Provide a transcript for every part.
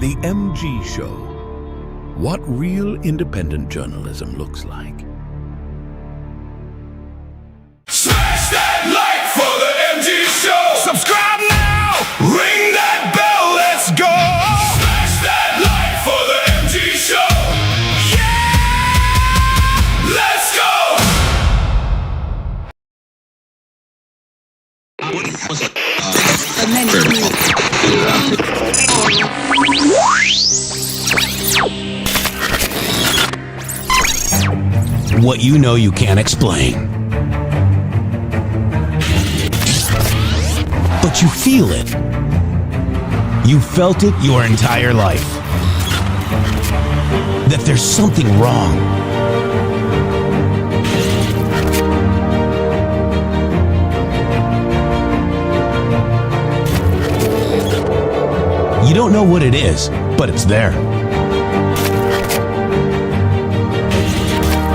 The MG Show. What real independent journalism looks like. Smash that like for the MG Show. Subscribe now. Ring that bell. Let's go. Smash that like for the MG Show. Yeah. Let's go. What you know you can't explain. But you feel it. You felt it your entire life. That there's something wrong. You don't know what it is, but it's there.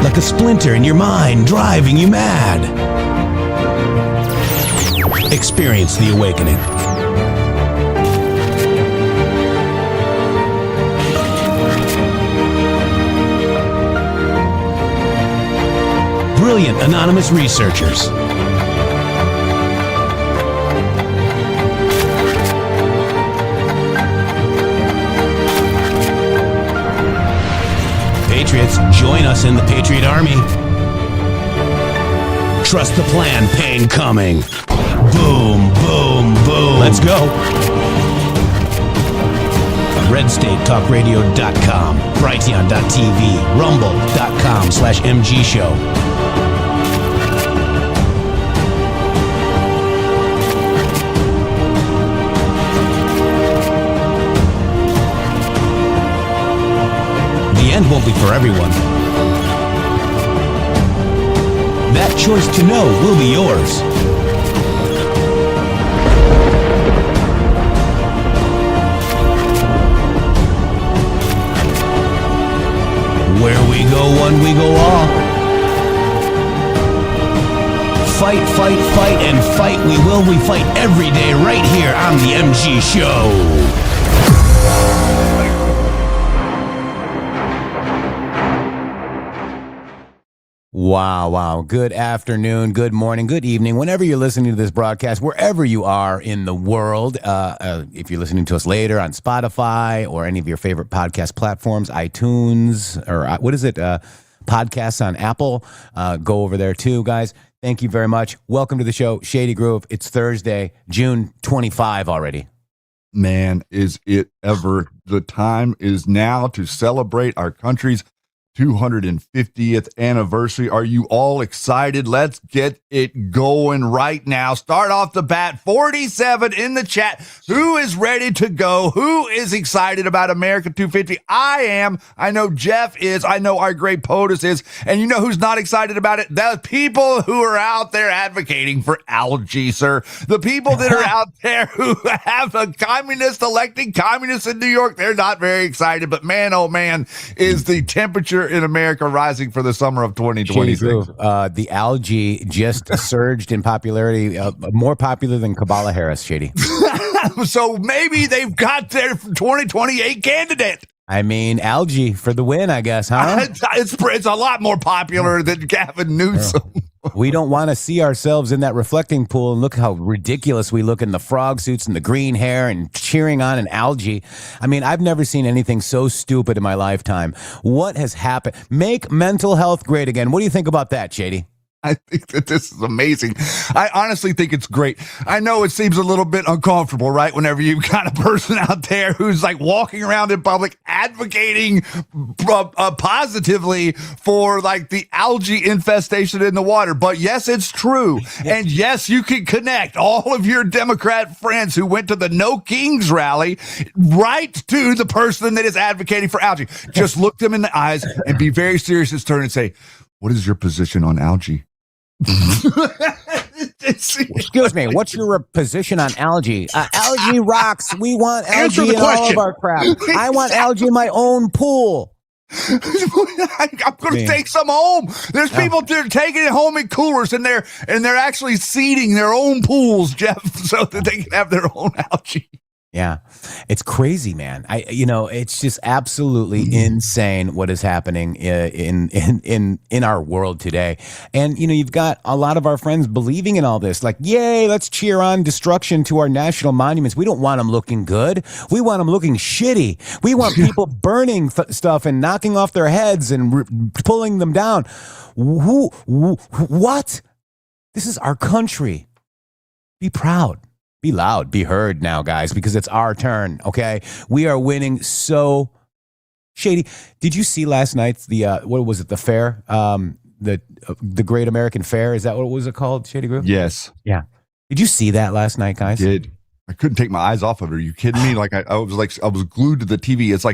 Like a splinter in your mind, driving you mad. Experience the awakening. Brilliant anonymous researchers. Patriots, join us in the Patriot Army. Trust the plan, pain coming. Boom, boom, boom. Let's go. RedStateTalkRadio.com, Brighteon.tv, Rumble.com/MG Show. The end won't be for everyone. That choice to know will be yours. Where we go one, we go all. Fight, fight, fight, and fight we will. We fight every day right here on the MG Show. Wow. Good afternoon, good morning, good evening, whenever you're listening to this broadcast, wherever you are in the world. If you're listening to us later on Spotify or any of your favorite podcast platforms, iTunes, or what is it? Podcasts on Apple. Go over there too, guys. Thank you very much. Welcome to the show, Shady Groove. It's Thursday, June 25 already. Man, is it ever. The time is now to celebrate our country's 250th anniversary. Are you all excited? Let's get it going right now. Start off the bat. 47 in the chat. Who is ready to go? Who is excited about America 250? I am. I know Jeff is. I know our great POTUS is. And you know who's not excited about it? The people who are out there advocating for algae, sir. The people that are out there who have a communist electing communists in New York. They're not very excited. But man, oh man, is the temperature in America rising for the summer of 2026. The algae just surged in popularity, more popular than Kamala Harris, Shady. So maybe they've got their 2028 candidate. I mean, algae for the win, I guess, huh? It's a lot more popular than Gavin Newsom. We don't want to see ourselves in that reflecting pool and look how ridiculous we look in the frog suits and the green hair and cheering on an algae. I mean, I've never seen anything so stupid in my lifetime. What has happened? Make mental health great again. What do you think about that, Shady? I think that this is amazing. I honestly think it's great. I know it seems a little bit uncomfortable, right? Whenever you've got a person out there who's like walking around in public advocating positively for like the algae infestation in the water. But yes, it's true. And yes, you can connect all of your Democrat friends who went to the No Kings rally right to the person that is advocating for algae. Just look them in the eyes and be very serious this turn and say, what is your position on algae? Excuse me, what's your position on algae? Algae rocks. We want algae in all of our crap. I want algae in my own pool. I'm going to take some home. There's people that are taking it home in coolers, and they're actually seeding their own pools, Jeff, so that they can have their own algae. Yeah, it's crazy, man. It's just absolutely insane what is happening in our world today. And you've got a lot of our friends believing in all this. Like, yay, let's cheer on destruction to our national monuments. We don't want them looking good. We want them looking shitty. We want people burning stuff and knocking off their heads and pulling them down. What? This is our country. Be proud. Be loud, be heard now, guys, because it's our turn, okay? We are winning so shady. Did you see last night's what was it, the fair? The Great American Fair, is that what was it called, Shady Groove? Yes. Yeah. Did you see that last night, guys? Did. I couldn't take my eyes off of it. Are you kidding me? Like I was glued to the TV. It's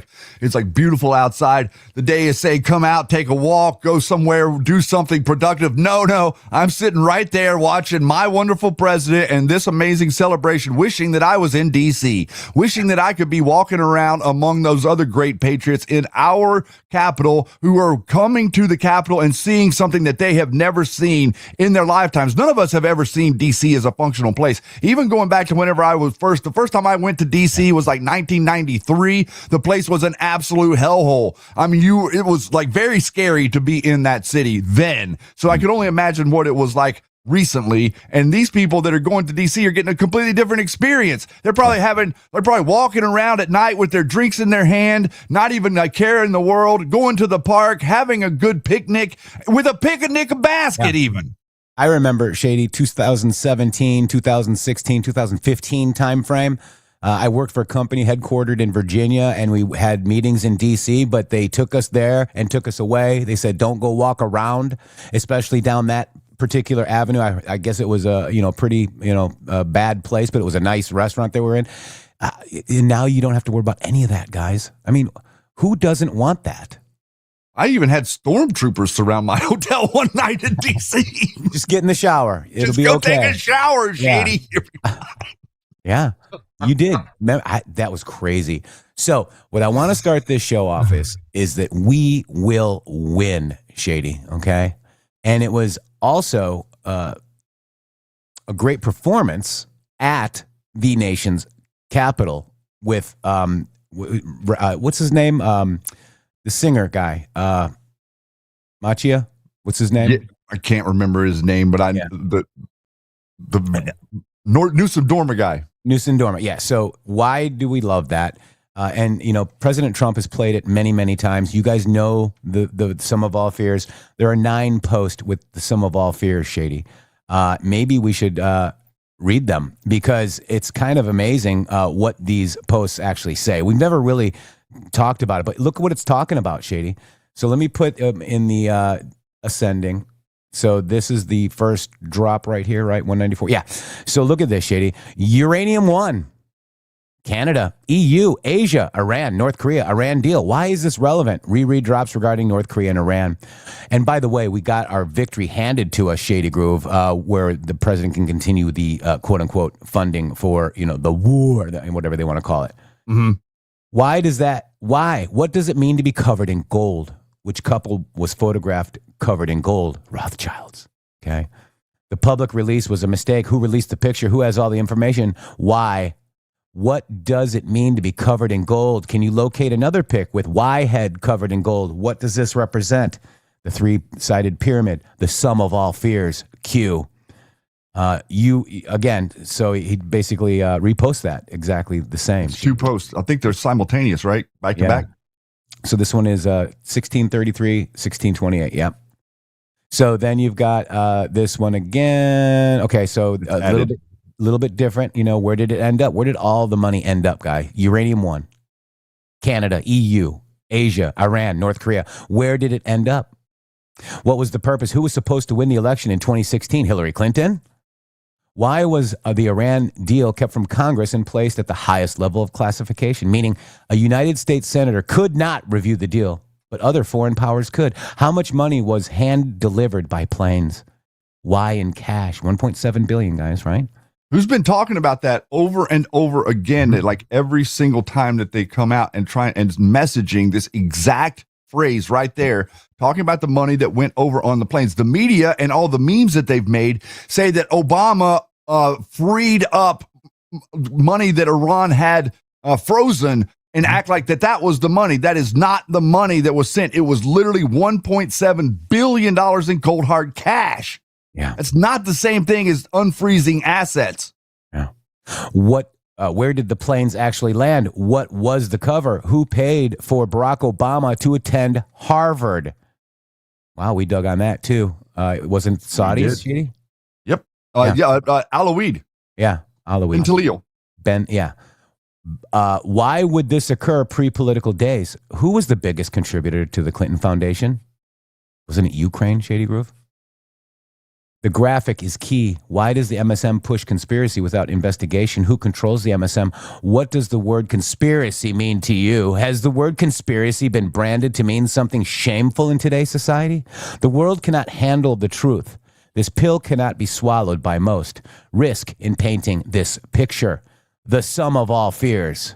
like beautiful outside. The day is say, come out, take a walk, go somewhere, do something productive. No, I'm sitting right there watching my wonderful president and this amazing celebration, wishing that I was in DC, wishing that I could be walking around among those other great patriots in our capital who are coming to the Capitol and seeing something that they have never seen in their lifetimes. None of us have ever seen DC as a functional place. Even going back to whenever the first time I went to DC was like 1993. The place was an absolute hellhole. I mean, it was like very scary to be in that city then. So I could only imagine what it was like recently. And these people that are going to DC are getting a completely different experience. They're probably walking around at night with their drinks in their hand, not even a care in the world, going to the park, having a good picnic with a picnic basket even. I remember, Shady, 2017, 2016, 2015 timeframe. I worked for a company headquartered in Virginia, and we had meetings in D.C., but they took us there and took us away. They said, don't go walk around, especially down that particular avenue. I guess it was a pretty bad place, but it was a nice restaurant they were in. And now you don't have to worry about any of that, guys. I mean, who doesn't want that? I even had stormtroopers surround my hotel one night in D.C. Just get in the shower. It'll be okay. Take a shower, Shady. Yeah, you did. That was crazy. So what I want to start this show off is that we will win, Shady, okay? And it was also a great performance at the nation's capital with, what's his name? The singer guy, Machia. What's his name? Yeah, I can't remember his name, but the Nessun Dorma guy. Nessun Dorma. Yeah. So why do we love that? And President Trump has played it many, many times. You guys know the sum of all fears. There are 9 posts with the sum of all fears, Shady. Maybe we should read them because it's kind of amazing what these posts actually say. We've never really talked about it, but look at what it's talking about, Shady. So let me put in the ascending. So this is the first drop right here, right? 194. Yeah. So look at this, Shady. Uranium One, Canada, EU, Asia, Iran, North Korea, Iran deal. Why is this relevant? Reread drops regarding North Korea and Iran. And by the way, we got our victory handed to us, Shady Groove, where the president can continue the quote unquote funding for, the war, whatever they want to call it. Mm-hmm. Why? What does it mean to be covered in gold? Which couple was photographed covered in gold? Rothschilds. Okay. The public release was a mistake. Who released the picture? Who has all the information? Why? What does it mean to be covered in gold? Can you locate another pic with Y head covered in gold? What does this represent? The 3-sided pyramid, the sum of all fears, Q. So he basically reposts that exactly the same. It's 2 posts. I think they're simultaneous, right? Back to back. So this one is 1633, 1628. Yep. So then you've got this one again. Okay, so a little bit different. Where did it end up? Where did all the money end up, guy? Uranium One, Canada, EU, Asia, Iran, North Korea. Where did it end up? What was the purpose? Who was supposed to win the election in 2016? Hillary Clinton? Why was the Iran deal kept from Congress and placed at the highest level of classification, meaning a United States senator could not review the deal, but other foreign powers could? How much money was hand-delivered by planes? Why in cash? 1.7 billion, guys, right? Who's been talking about that over and over again, that like every single time that they come out and try and messaging this exact phrase right there, talking about the money that went over on the planes. The media and all the memes that they've made say that Obama freed up money that Iran had frozen and act like that was the money. That is not the money that was sent. It was literally $1.7 billion in cold hard cash. Yeah. It's not the same thing as unfreezing assets. Yeah. Where did the planes actually land? What was the cover? Who paid for Barack Obama to attend Harvard? Wow, we dug on that too. It wasn't Saudis, Chidi? Yep. Alaweed. Yeah, Alaweed. In Talil. Yeah. Why would this occur pre-political days? Who was the biggest contributor to the Clinton Foundation? Wasn't it Ukraine, Shady Groove? The graphic is key. Why does the MSM push conspiracy without investigation? Who controls the MSM? What does the word conspiracy mean to you? Has the word conspiracy been branded to mean something shameful in today's society? The world cannot handle the truth. This pill cannot be swallowed by most. Risk in painting this picture. The sum of all fears.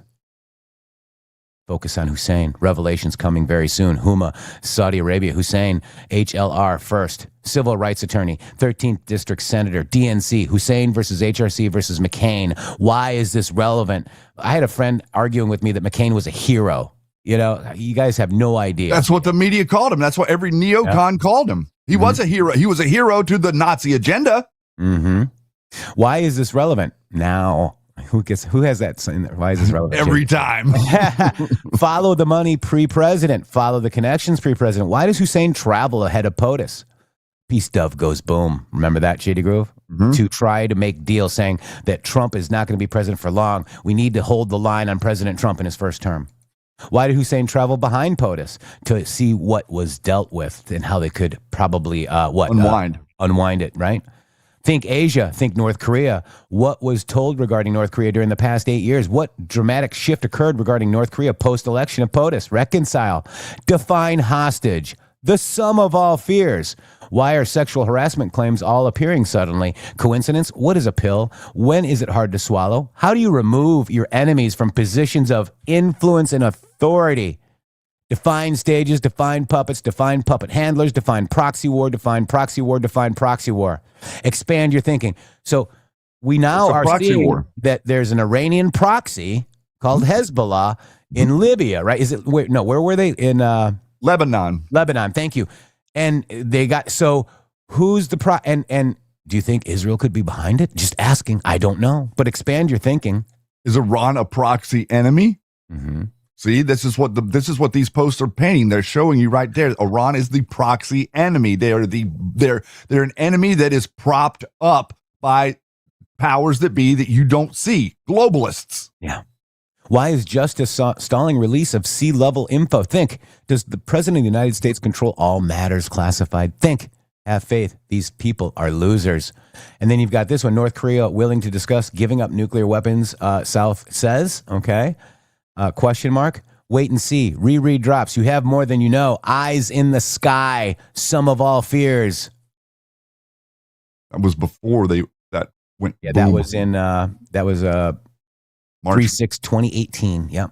Focus on Hussein. Revelations coming very soon. Huma, Saudi Arabia. Hussein, HLR first. Civil rights attorney. 13th District Senator. DNC. Hussein versus HRC versus McCain. Why is this relevant? I had a friend arguing with me that McCain was a hero. You know, you guys have no idea. That's what the media called him. That's what every neocon called him. He was a hero. He was a hero to the Nazi agenda. Mm-hmm. Why is this relevant now? Who has that? Why is this relevant? Every time. Follow the money pre-president. Follow the connections pre-president. Why does Hussein travel ahead of POTUS? Peace dove goes boom. Remember that, Shady Groove? Mm-hmm. To try to make deals saying that Trump is not going to be president for long. We need to hold the line on President Trump in his first term. Why did Hussein travel behind POTUS? To see what was dealt with and how they could probably unwind it, right? Think Asia, think North Korea. What was told regarding North Korea during the past 8 years? What dramatic shift occurred regarding North Korea post-election of POTUS? Reconcile. Define hostage. The sum of all fears. Why are sexual harassment claims all appearing suddenly? Coincidence? What is a pill? When is it hard to swallow? How do you remove your enemies from positions of influence and authority? Define stages, define puppets, define puppet handlers, define proxy war, define proxy war, define proxy war. Expand your thinking. So we now are seeing that there's an Iranian proxy called Hezbollah in Libya, right? Where were they? In Lebanon. Lebanon, thank you. And they got, so who's the and do you think Israel could be behind it? Just asking. I don't know. But expand your thinking. Is Iran a proxy enemy? Mm-hmm. See, this is what these posts are painting. They're showing you right there. Iran is the proxy enemy. They're an enemy that is propped up by powers that be that you don't see. Globalists. Yeah. Why is justice stalling release of sea-level info? Think, does the President of the United States control all matters classified? Think, have faith. These people are losers. And then you've got this one, North Korea willing to discuss giving up nuclear weapons, South says, okay. Question mark? Wait and see. Reread drops. You have more than you know. Eyes in the sky. Sum of all fears. That was before that went. Yeah, boom. that was 3/6/2018. Yep.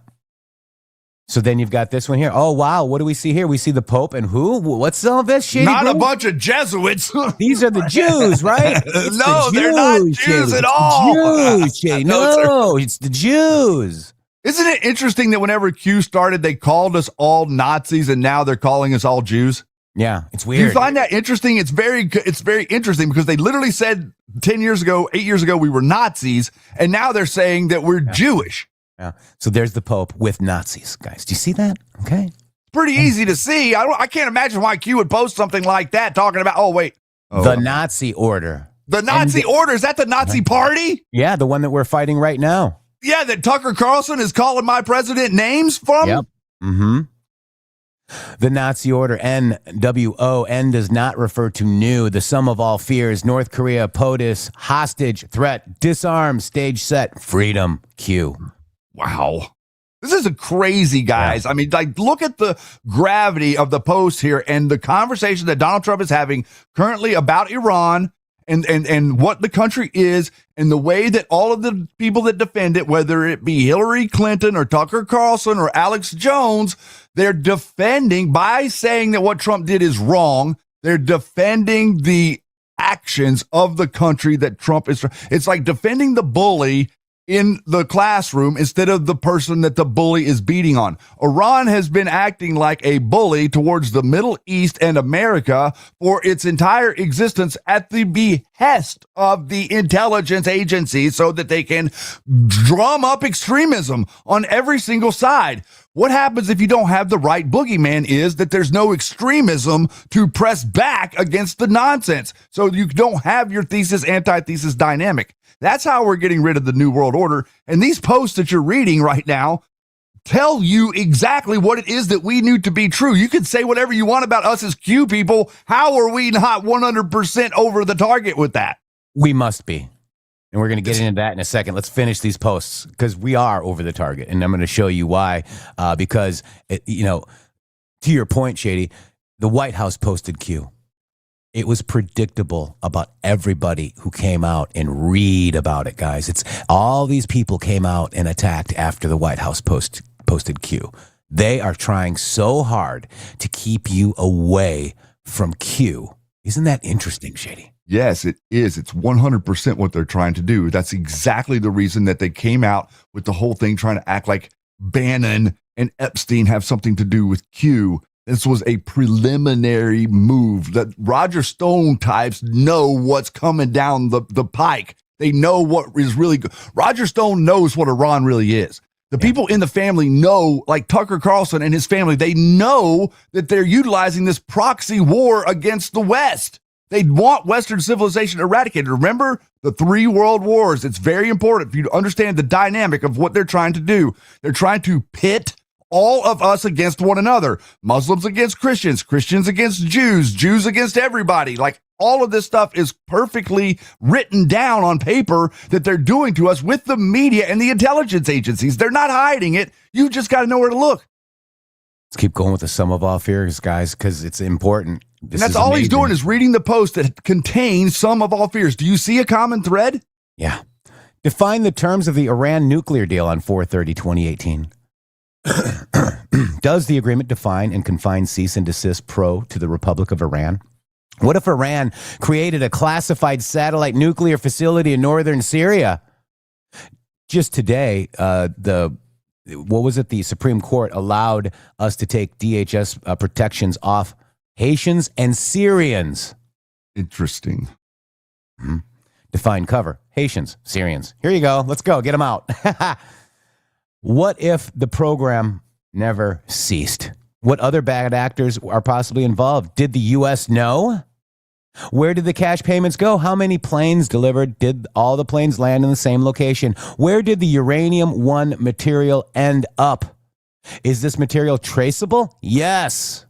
So then you've got this one here. Oh, wow. What do we see here? We see the Pope and who? What's all this shit? Not a bunch of Jesuits. These are the Jews, right? No, they're not Jews at all. Jews, Shady. No, it's the Jews. Isn't it interesting that whenever Q started, they called us all Nazis, and now they're calling us all Jews? Yeah, it's weird. Do you find that interesting? It's very interesting because they literally said 8 years ago, we were Nazis, and now they're saying that we're Jewish. Yeah. So there's the Pope with Nazis, guys. Do you see that? Okay. It's pretty easy to see. I can't imagine why Q would post something like that talking about, the Nazi order. The Nazi order, is that the Nazi party? Yeah, the one that we're fighting right now. Yeah, that Tucker Carlson is calling my president names from? Yep. Mm-hmm. The Nazi order, NWO, does not refer to new. The sum of all fears, North Korea, POTUS, hostage, threat, disarm, stage set, freedom, Q. Wow. This is crazy, guys. Yeah. I mean, look at the gravity of the post here and the conversation that Donald Trump is having currently about Iran and what the country is, and the way that all of the people that defend it, whether it be Hillary Clinton or Tucker Carlson or Alex Jones, they're defending by saying that what Trump did is wrong. They're defending the actions of the country that Trump is. It's like defending the bully in the classroom instead of the person that the bully is beating on. Iran has been acting like a bully towards the Middle East and America for its entire existence at the behest of the intelligence agencies so that they can drum up extremism on every single side. What happens if you don't have the right boogeyman is that there's no extremism to press back against the nonsense. So you don't have your thesis, antithesis dynamic. That's how we're getting rid of the New World Order. And these posts that you're reading right now tell you exactly what it is that we knew to be true. You can say whatever you want about us as Q people. How are we not 100% over the target with that? We must be. And we're going to get into that in a second. Let's finish these posts because we are over the target. And I'm going to show you why. Because, to your point, Shady, the White House posted Q. It was predictable about everybody who came out and read about it, guys. It's all these people came out and attacked after the White House posted Q. They are trying so hard to keep you away from Q. Isn't that interesting, Shady? Yes, it is. It's 100% what they're trying to do. That's exactly the reason that they came out with the whole thing, trying to act like Bannon and Epstein have something to do with Q. This was a preliminary move that Roger Stone types know what's coming down the pike. They know what is really good. Roger Stone knows what Iran really is. The people in the family know, like Tucker Carlson and his family, they know that they're utilizing this proxy war against the West. They want Western civilization eradicated. Remember the 3 world wars. It's very important for you to understand the dynamic of what they're trying to do. They're trying to pit all of us against one another. Muslims against Christians, Christians against Jews, Jews against everybody. Like all of this stuff is perfectly written down on paper that they're doing to us with the media and the intelligence agencies. They're not hiding it. You just got to know where to look. Let's keep going with the sum of all fears, guys, because it's important. And that's all he's doing is reading the post that contains sum of all fears. Do you see a common thread? Yeah. Define the terms of the Iran nuclear deal on 4/30/2018. Does the agreement define and confine cease and desist pro to the Republic of Iran? What if Iran created a classified satellite nuclear facility in northern Syria? Just today, the Supreme Court allowed us to take DHS protections off Haitians and Syrians. Interesting. Mm-hmm. Define cover. Haitians, Syrians. Here you go. Let's go. Get them out. What if the program never ceased? What other bad actors are possibly involved? Did the U.S. know? Where did the cash payments go? How many planes delivered? Did all the planes land in the same location? Where did the Uranium One material end up? Is this material traceable? Yes.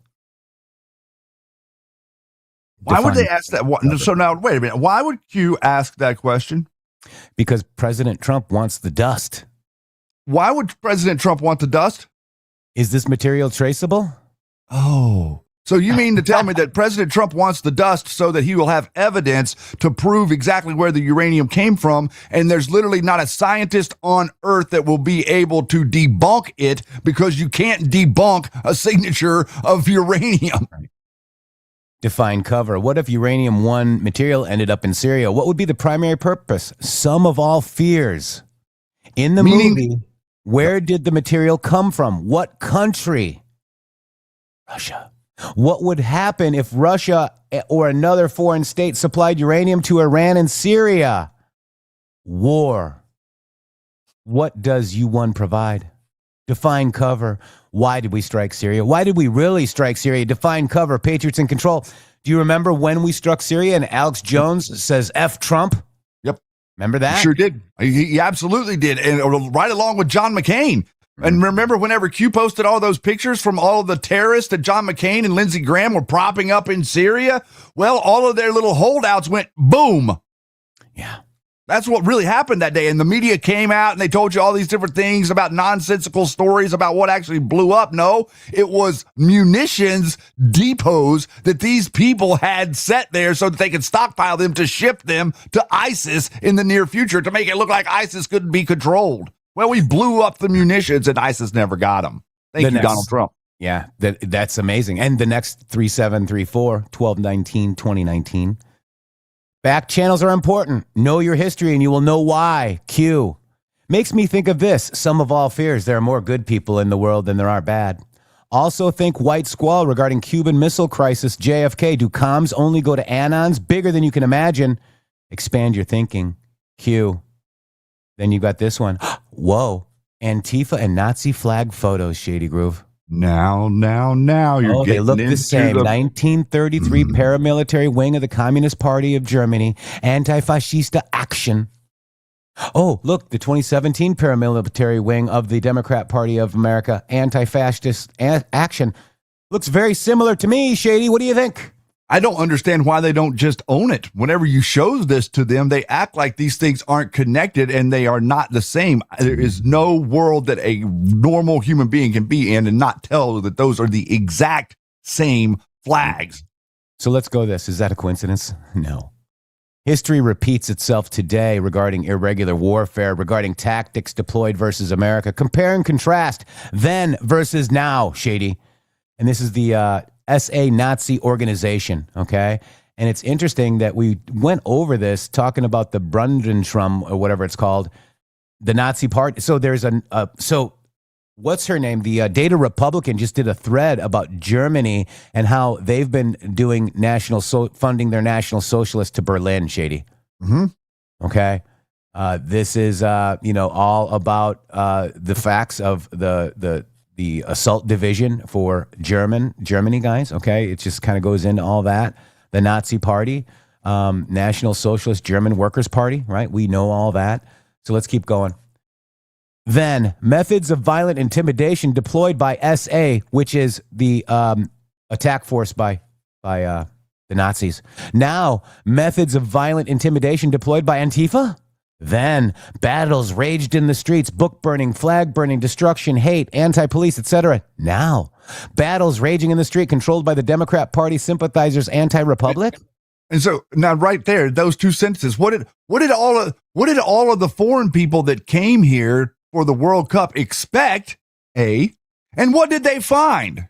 Why would they ask that? So now, wait a minute. Why would Q ask that question? Because President Trump wants the dust. Why would President Trump want the dust? Is this material traceable? Oh. So you mean to tell me that President Trump wants the dust so that he will have evidence to prove exactly where the uranium came from, and there's literally not a scientist on Earth that will be able to debunk it because you can't debunk a signature of uranium. Define cover. What if Uranium One material ended up in Syria? What would be the primary purpose? Sum of all fears. In the movie, where did the material come from? What country? Russia. What would happen if Russia or another foreign state supplied uranium to Iran and Syria? War. What does U1 provide? Define cover. Why did we strike Syria? Why did we really strike Syria? Define cover. Patriots in control. Do you remember when we struck Syria and Alex Jones says F Trump? Yep. Remember that? He sure did. He absolutely did. And right along with John McCain. And remember whenever Q posted all those pictures from all of the terrorists that John McCain and Lindsey Graham were propping up in Syria? Well, all of their little holdouts went boom. Yeah. That's what really happened that day. And the media came out and they told you all these different things about nonsensical stories about what actually blew up. No, it was munitions depots that these people had set there so that they could stockpile them to ship them to ISIS in the near future to make it look like ISIS couldn't be controlled. Well, we blew up the munitions and ISIS never got them. Thank you, Donald Trump. Yeah, that's amazing. And the next 3734, 12/19, 2019. Back channels are important. Know your history and you will know why. Q. Makes me think of this. Sum of all fears, there are more good people in the world than there are bad. Also think white squall regarding Cuban Missile Crisis, JFK. Do comms only go to anons? Bigger than you can imagine. Expand your thinking. Q. Then you got this one. Whoa. Antifa and Nazi flag photos, Shady Groove. Now, you're they getting look the into same. 1933 paramilitary wing of the Communist Party of Germany, anti-fascista action. Oh, look, the 2017 paramilitary wing of the Democrat Party of America, anti-fascist action. Looks very similar to me, Shady. What do you think? I don't understand why they don't just own it. Whenever you show this to them, they act like these things aren't connected and they are not the same. There is no world that a normal human being can be in and not tell that those are the exact same flags. So let's go this. Is that a coincidence? No. History repeats itself today regarding irregular warfare, regarding tactics deployed versus America. Compare and contrast then versus now, Shady. And this is the SA Nazi organization, okay? And it's interesting that we went over this talking about the Brundentrum or whatever it's called, the Nazi party. So there's so what's her name? The Data Republican just did a thread about Germany and how they've been doing funding their National Socialists to Berlin, Shady. Mm-hmm. Okay? This is, all about the facts of the assault division for Germany, guys. Okay, it just kind of goes into all that. The Nazi Party, National Socialist German Workers' Party, right? We know all that. So let's keep going. Then methods of violent intimidation deployed by SA, which is the attack force by the Nazis. Now methods of violent intimidation deployed by Antifa. Then battles raged in the streets, book burning, flag burning, destruction, hate, anti-police, etc. Now battles raging in the street controlled by the Democrat Party sympathizers, anti-republic. And so now right there, those two sentences, what did all of the foreign people that came here for the World Cup expect? A, and what did they find?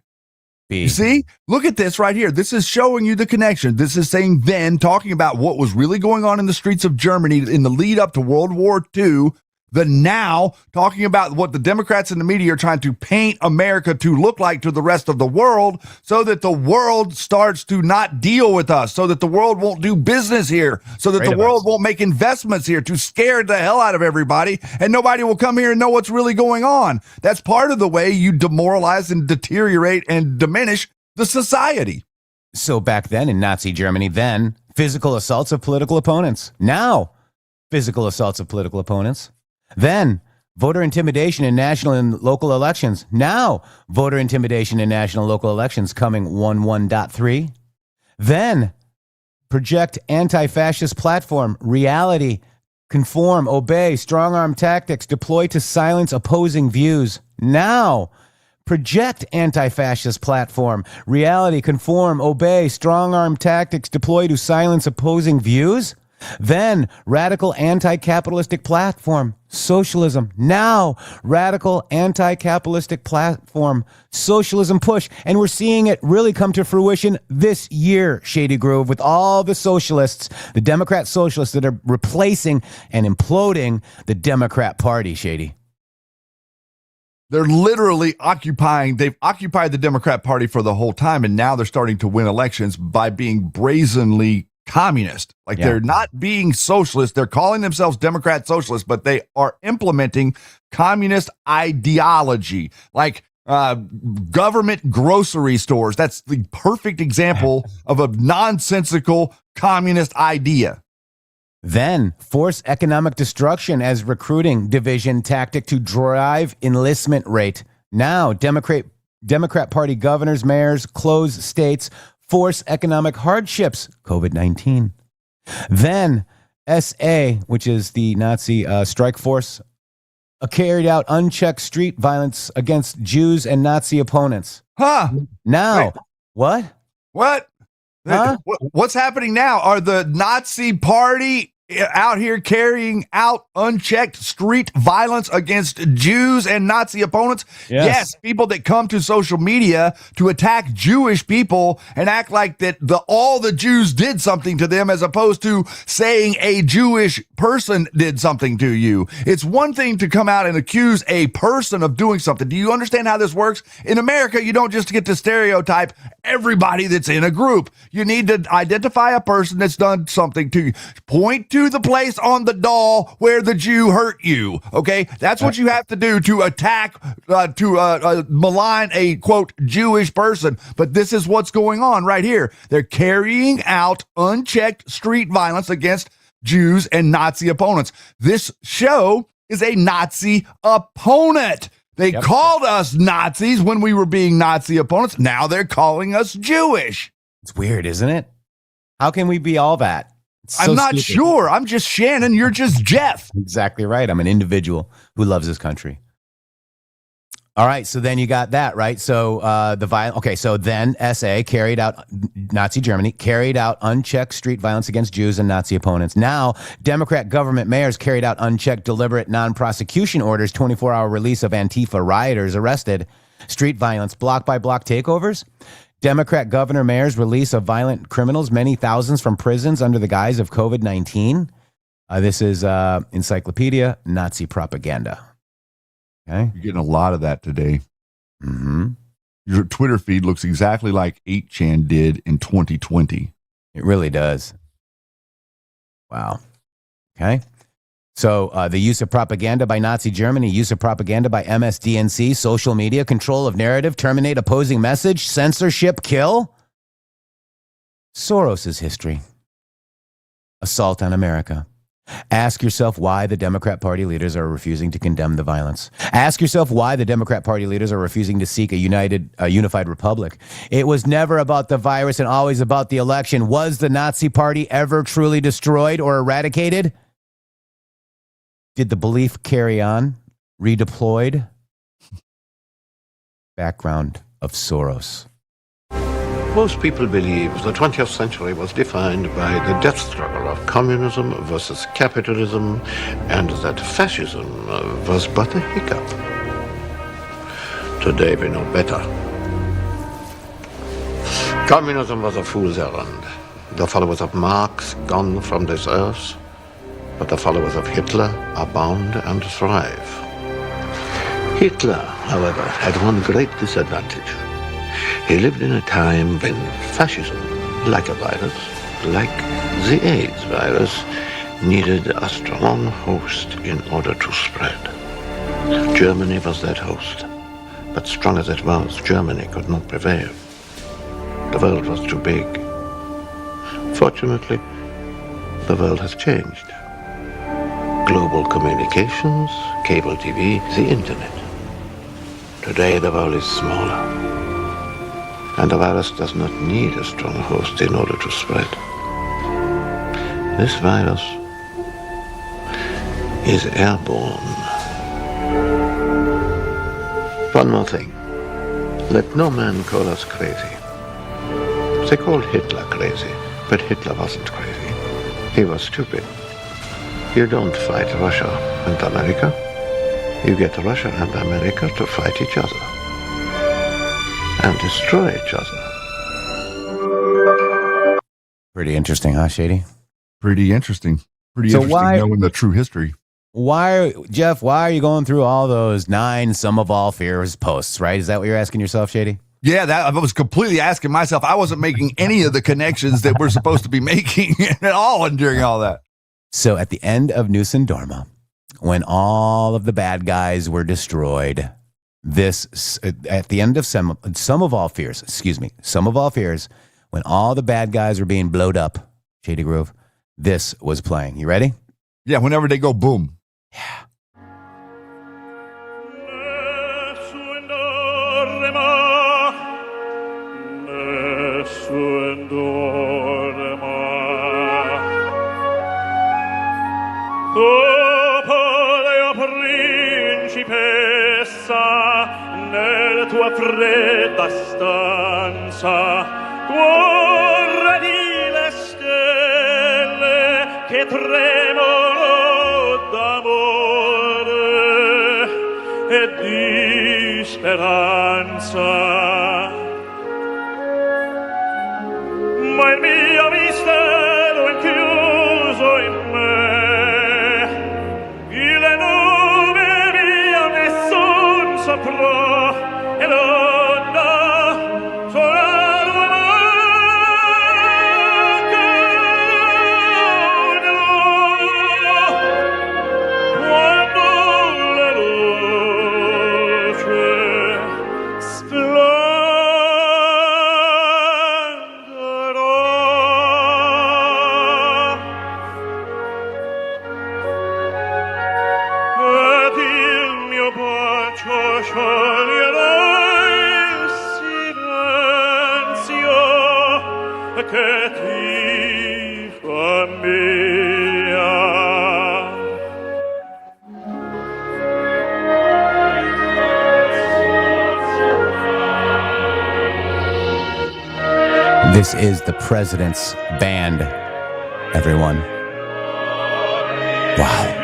B. You see, look at this right here. This is showing you the connection. This is saying then, talking about what was really going on in the streets of Germany in the lead up to World War II. The now, talking about what the Democrats and the media are trying to paint America to look like to the rest of the world so that the world starts to not deal with us, so that the world won't do business here, so that the world won't make investments here, to scare the hell out of everybody, and nobody will come here and know what's really going on. That's part of the way you demoralize and deteriorate and diminish the society. So back then in Nazi Germany, then physical assaults of political opponents. Now physical assaults of political opponents. Then voter intimidation in national and local elections. Now voter intimidation in national and local elections coming 1.1.3. Then project anti-fascist platform, reality, conform, obey, strong-arm tactics, deploy to silence opposing views. Now project anti-fascist platform, reality, conform, obey, strong-arm tactics, deploy to silence opposing views. Then radical anti-capitalistic platform, socialism. Now radical anti-capitalistic platform, socialism push. And we're seeing it really come to fruition this year, Shady Groove, with all the socialists, the Democrat socialists that are replacing and imploding the Democrat Party, Shady. They're literally they've occupied the Democrat Party for the whole time, and now they're starting to win elections by being brazenly communist. They're not being socialist. They're calling themselves Democrat socialists, but they are implementing communist ideology, like government grocery stores. That's the perfect example of a nonsensical communist idea. Then force economic destruction as recruiting division tactic to drive enlistment rate. Now Democrat Party governors, mayors, close states, force economic hardships, COVID-19. Then SA, which is the Nazi strike force, carried out unchecked street violence against Jews and Nazi opponents. Now, What? Huh? What's happening now? Are the Nazi Party out here carrying out unchecked street violence against Jews and Nazi opponents? Yes, people that come to social media to attack Jewish people and act like that all the Jews did something to them, as opposed to saying a Jewish person did something to you. It's one thing to come out and accuse a person of doing something. Do you understand how this works? In America, you don't just get to stereotype everybody that's in a group. You need to identify a person that's done something to you. Point to the place on the doll where the Jew hurt you. Okay, that's what you have to do to attack, malign a quote Jewish person. But this is what's going on right here. They're carrying out unchecked street violence against Jews and Nazi opponents. This show is a Nazi opponent. They called us Nazis when we were being Nazi opponents. Now they're calling us Jewish. It's weird, isn't it? How can we be all that? I'm not sure. I'm just Shannon. You're just Jeff. Exactly right. I'm an individual who loves his country. All right. So then you got that, right? So so then SA carried out, Nazi Germany carried out unchecked street violence against Jews and Nazi opponents. Now, Democrat government mayors carried out unchecked, deliberate non-prosecution orders, 24-hour release of Antifa rioters arrested, street violence, block-by-block takeovers. Democrat governor mayors release of violent criminals, many thousands from prisons under the guise of COVID-19. This is Encyclopedia Nazi Propaganda. Okay. You're getting a lot of that today. Mm-hmm. Your Twitter feed looks exactly like 8chan did in 2020. It really does. Wow. Okay. So the use of propaganda by Nazi Germany, use of propaganda by MSDNC, social media, control of narrative, terminate opposing message, censorship, kill. Soros's history. Assault on America. Ask yourself why the Democrat Party leaders are refusing to condemn the violence. Ask yourself why the Democrat Party leaders are refusing to seek a unified republic. It was never about the virus and always about the election. Was the Nazi Party ever truly destroyed or eradicated? Did the belief carry on? Redeployed? Background of Soros. Most people believe the 20th century was defined by the death struggle of communism versus capitalism, and that fascism was but a hiccup. Today we know better. Communism was a fool's errand. The followers of Marx gone from this earth, but the followers of Hitler are bound and thrive. Hitler, however, had one great disadvantage. He lived in a time when fascism, like a virus, like the AIDS virus, needed a strong host in order to spread. Germany was that host, but strong as it was, Germany could not prevail. The world was too big. Fortunately, the world has changed. Global communications, cable TV, the internet. Today the world is smaller. And the virus does not need a strong host in order to spread. This virus is airborne. One more thing. Let no man call us crazy. They called Hitler crazy, but Hitler wasn't crazy. He was stupid. You don't fight Russia and America. You get Russia and America to fight each other. And destroy each other. Pretty interesting, huh, Shady? Pretty interesting. Pretty interesting knowing the true history. Jeff, why are you going through all those 9 Sum of All Fears posts, right? Is that what you're asking yourself, Shady? Yeah, that I was completely asking myself. I wasn't making any of the connections that we're supposed to be making at all during all that. So at the end of Nessun Dorma, when all of the bad guys were destroyed, at the end of Sum of All Fears, when all the bad guys were being blowed up, Shady Grove, this was playing. You ready? Yeah, whenever they go boom. Yeah. Nessun Dorma, Nessun Dorma. Popolo principessa, nella tua fredda stanza, guardi le stelle che tremano Ma il mio mistero è chiuso in me, le nube mia nessun saprà, e l'onda sarà quando la luce ed il mio bacio scioglierà il silenzio che ti fa mia. This is the president's band, everyone. Wow.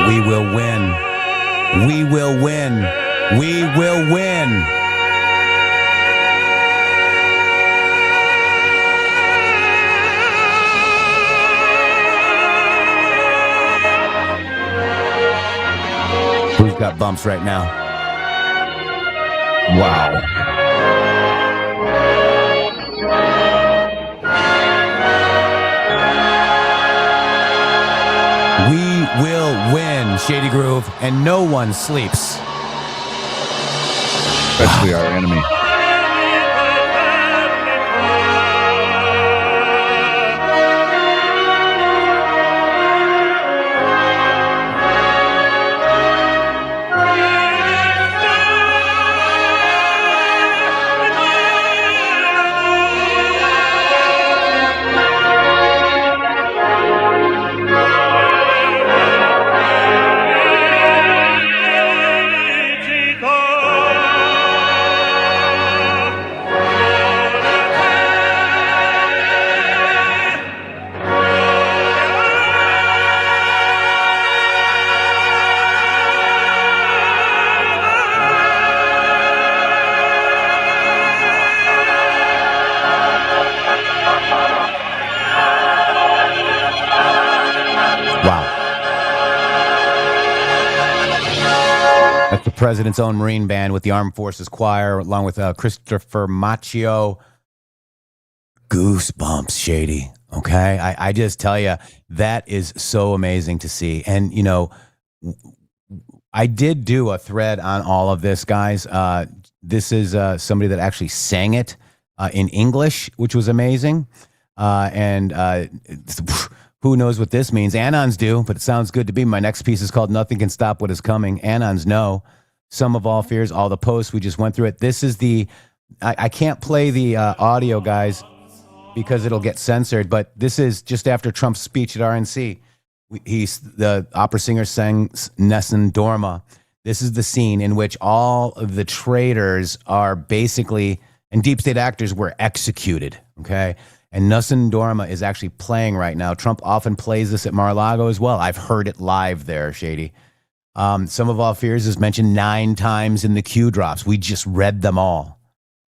We will win. We will win. We will win. Who's got bumps right now? Wow. We will win, Shady Groove, and no one sleeps. Especially our enemy. That's the president's own Marine band with the Armed Forces Choir, along with Christopher Macchio. Goosebumps, Shady. Okay, I just tell you, that is so amazing to see. And you know, I did do a thread on all of this, guys. This is somebody that actually sang it in English, which was amazing. Who knows what this means? Anons do, but it sounds good to me. My next piece is called Nothing Can Stop What Is Coming. Anons know. Sum of all fears, all the posts. We just went through it. This is the... I can't play the audio, guys, because it'll get censored, but this is just after Trump's speech at RNC. The opera singer sang Nessun Dorma. This is the scene in which all of the traitors are basically, and deep state actors were executed, okay? And Nessun Dorma is actually playing right now. Trump often plays this at Mar-a-Lago as well. I've heard it live there, Shady. Some of All Fears is mentioned 9 times in the Q drops. We just read them all.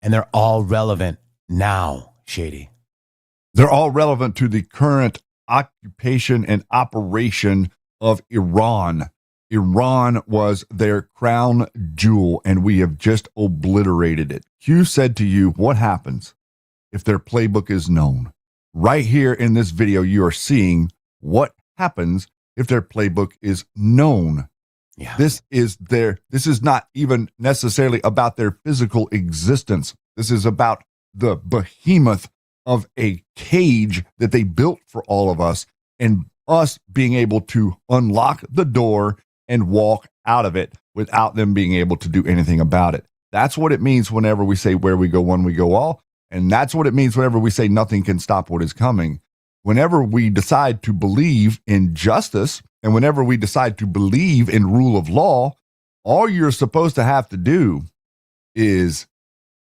And they're all relevant now, Shady. They're all relevant to the current occupation and operation of Iran. Iran was their crown jewel, and we have just obliterated it. Q said to you, what happens if their playbook is known? Right here in this video, you are seeing what happens if their playbook is known. Yeah. This is not even necessarily about their physical existence. This is about the behemoth of a cage that they built for all of us, and us being able to unlock the door and walk out of it without them being able to do anything about it. That's what it means whenever we say where we go one, we go all. And that's what it means whenever we say nothing can stop what is coming. whenever we decide to believe in justice and whenever we decide to believe in rule of law, all you're supposed to have to do is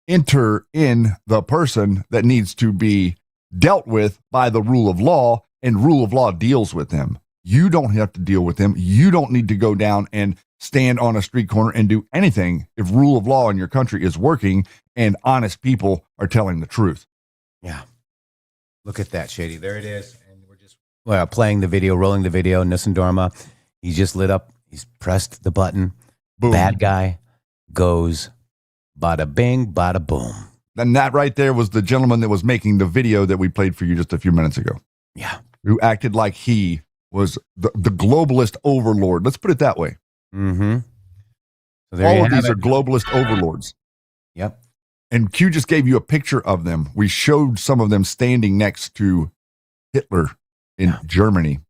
enter in the person that needs to be dealt with by the rule of law, and rule of law deals with them. You don't have to deal with them. You don't need to go down and stand on a street corner and do anything if rule of law in your country is working and honest people are telling the truth. Yeah. Look at that, Shady. There it is. And we're just playing the video, rolling the video. Nessun Dorma, he just lit up. He's pressed the button. Boom. Bad guy goes bada bing, bada boom. And that right there was the gentleman that was making the video that we played for you just a few minutes ago. Yeah. Who acted like he was the globalist overlord. Let's put it that way. Mm-hmm. So all of these are globalist overlords. Yep. And Q just gave you a picture of them. We showed some of them standing next to Hitler in Germany.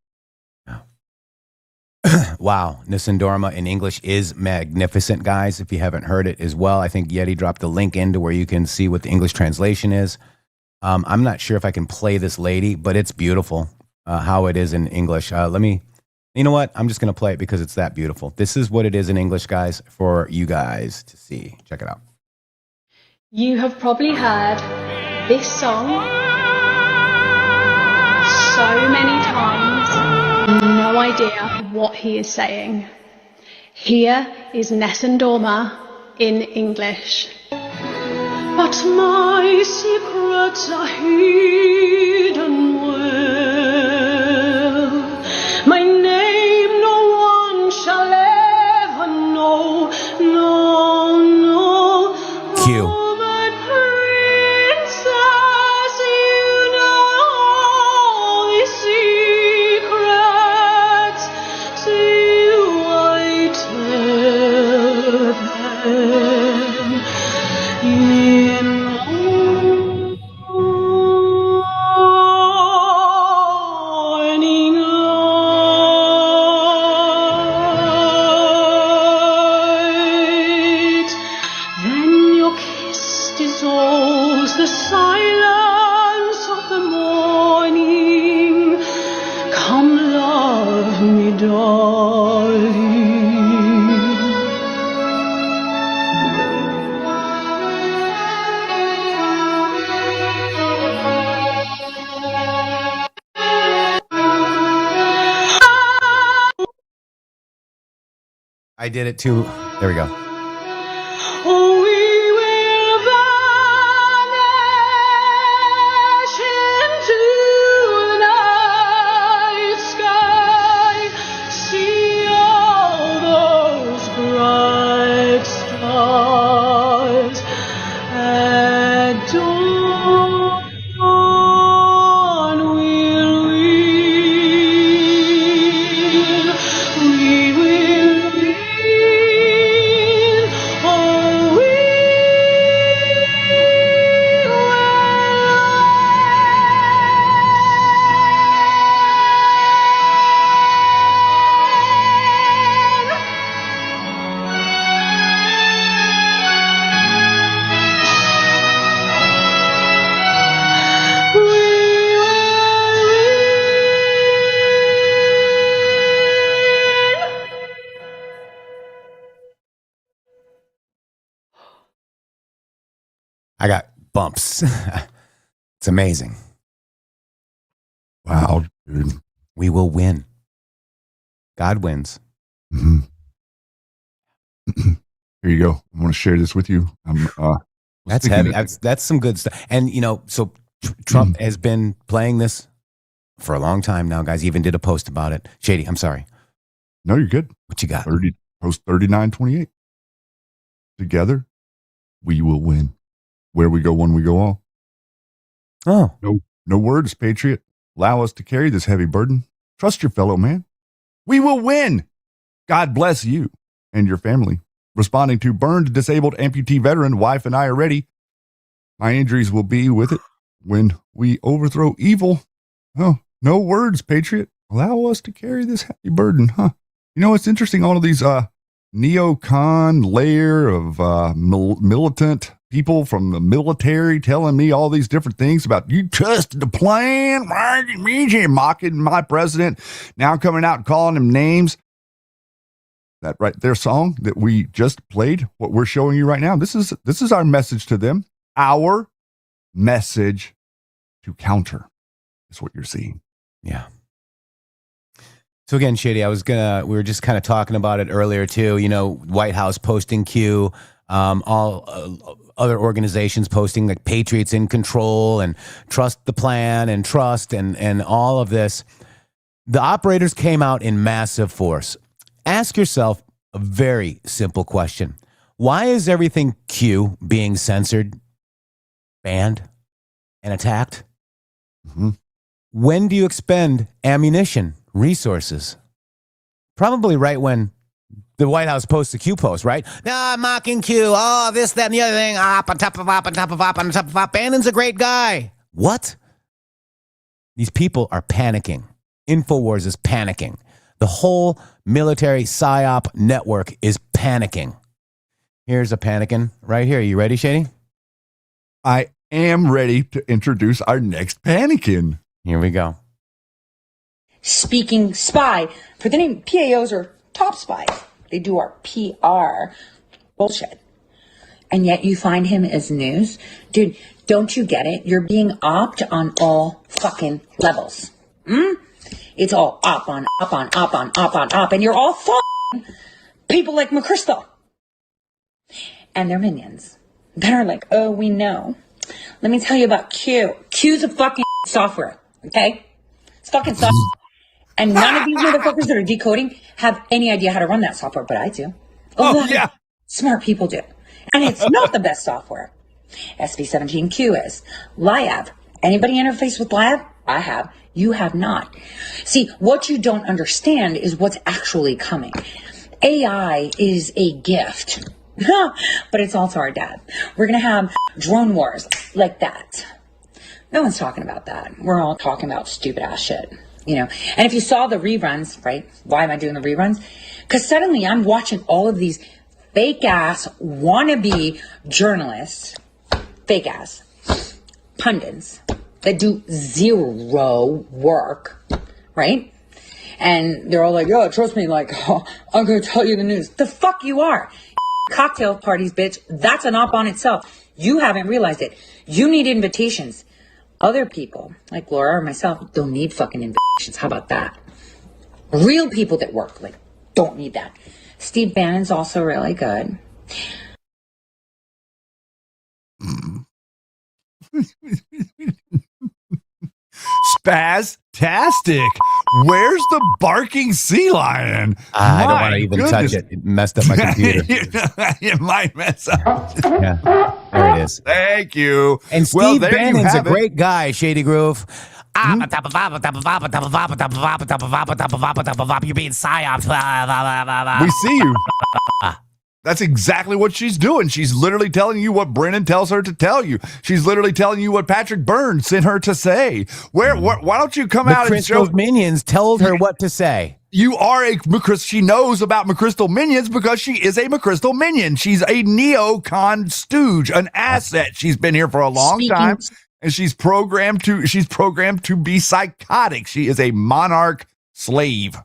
Wow. Nessun Dorma in English is magnificent, guys. If you haven't heard it as well, I think Yeti dropped a link into where you can see what the English translation is. I'm not sure if I can play this lady, but it's beautiful how it is in English. You know what? I'm just going to play it because it's that beautiful. This is what it is in English, guys, for you guys to see. Check it out. You have probably heard this song so many times, no idea what he is saying. Here is Nessun Dorma in English. But my secrets are hidden well. My name no one shall ever know. No, no. Q. I did it too. There we go. I got bumps. It's amazing. Wow, dude. We will win. God wins. Mm-hmm. Here you go. I want to share this with you. That's heavy. That's some good stuff. And, so Trump has been playing this for a long time now, guys. He even did a post about it. Shady, I'm sorry. No, you're good. What you got? Post 3928. Together, we will win. Where we go, one we go all. Oh. No words, Patriot. Allow us to carry this heavy burden. Trust your fellow man. We will win. God bless you and your family. Responding to burned, disabled, amputee veteran, wife and I are ready. My injuries will be with it when we overthrow evil. Oh, no words, Patriot. Allow us to carry this heavy burden, huh? It's interesting, all of these neocon layer of militant people from the military telling me all these different things about you trusted the plan, mocking my president, now coming out and calling him names. That right there song that we just played, what we're showing you right now, this is our message to them. Our message to counter is what you're seeing. Yeah. So again, Shady, we were just kind of talking about it earlier too. You know, White House posting Q, all other organizations posting like Patriots in control and trust the plan and trust and all of this. The operators came out in massive force. Ask yourself a very simple question. Why is everything Q being censored, banned, and attacked? Mm-hmm. When do you expend ammunition, resources? Probably right when the White House posts a Q post, right? I'm mocking Q. Oh, this, that, and the other thing. Op on top of op on top of op on top of op. Bannon's a great guy. What? These people are panicking. InfoWars is panicking. The whole military PSYOP network is panicking. Here's a panicking right here. You ready, Shady? I am ready to introduce our next panicking. Here we go. Speaking spy. For the name, PAOs are top spies. They do our PR bullshit. And yet you find him as news? Dude, don't you get it? You're being opped on all fucking levels. It's all op on, op on, op on, op on, op. And you're all fucking people like McChrystal. And their minions that are like, oh, we know. Let me tell you about Q. Q's a fucking software, okay? It's fucking software. And none of these motherfuckers that are decoding have any idea how to run that software, but I do. Oh, yeah. Smart people do. And it's not the best software. SB17Q is. LIAB. Anybody interface with LIAB? I have. You have not. See, what you don't understand is what's actually coming. AI is a gift, but it's also our dad. We're going to have drone wars like that. No one's talking about that. We're all talking about stupid ass shit, you know. And if you saw the reruns, right? Why am I doing the reruns? Because suddenly I'm watching all of these fake ass wannabe journalists, fake ass pundits that do zero work, right? And they're all like, oh, trust me, like, oh, I'm going to tell you the news. The fuck you are. Cocktail parties, bitch. That's an op on itself. You haven't realized it. You need invitations. Other people, like Laura or myself, don't need fucking invitations. How about that? Real people that work, like, don't need that. Steve Bannon's also really good. Spastastic. Where's the barking sea lion? I don't want to even touch it. It messed up my computer. It might mess up. Yeah, there it is. Thank you. And Steve Bannon's a great guy, Shady Groove. You're being psyoped. We see you. That's exactly what she's doing. She's literally telling you what Brennan tells her to tell you. She's literally telling you what Patrick Byrne sent her to say. Why don't you come out and show? McChrystal's minions told her what to say. You are a McChrystal. She knows about McChrystal minions because she is a McChrystal minion. She's a neocon stooge, an asset. She's been here for a long time, and she's programmed to be psychotic. She is a monarch slave.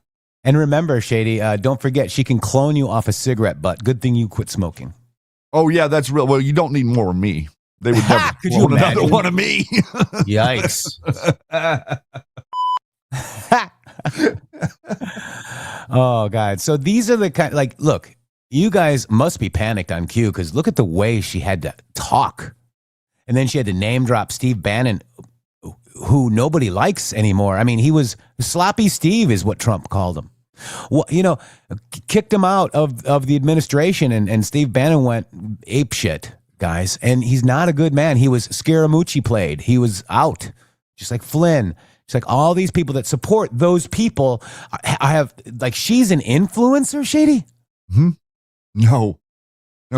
And remember, Shady, don't forget, she can clone you off a cigarette butt. Good thing you quit smoking. Oh, yeah, that's real. Well, you don't need more of me. They would never Could you want another imagine? one of me. Yikes. Oh, God. So these are the kind, like, look, you guys must be panicked on Q because look at the way she had to talk. And then she had to name drop Steve Bannon, who nobody likes anymore. I mean, he was sloppy Steve is what Trump called him. Well, you know, kicked him out of the administration and Steve Bannon went ape shit, guys. And he's not a good man. He was Scaramucci played. He was out, just like Flynn. It's like all these people that support those people. I have, like, she's an influencer, Shady? No,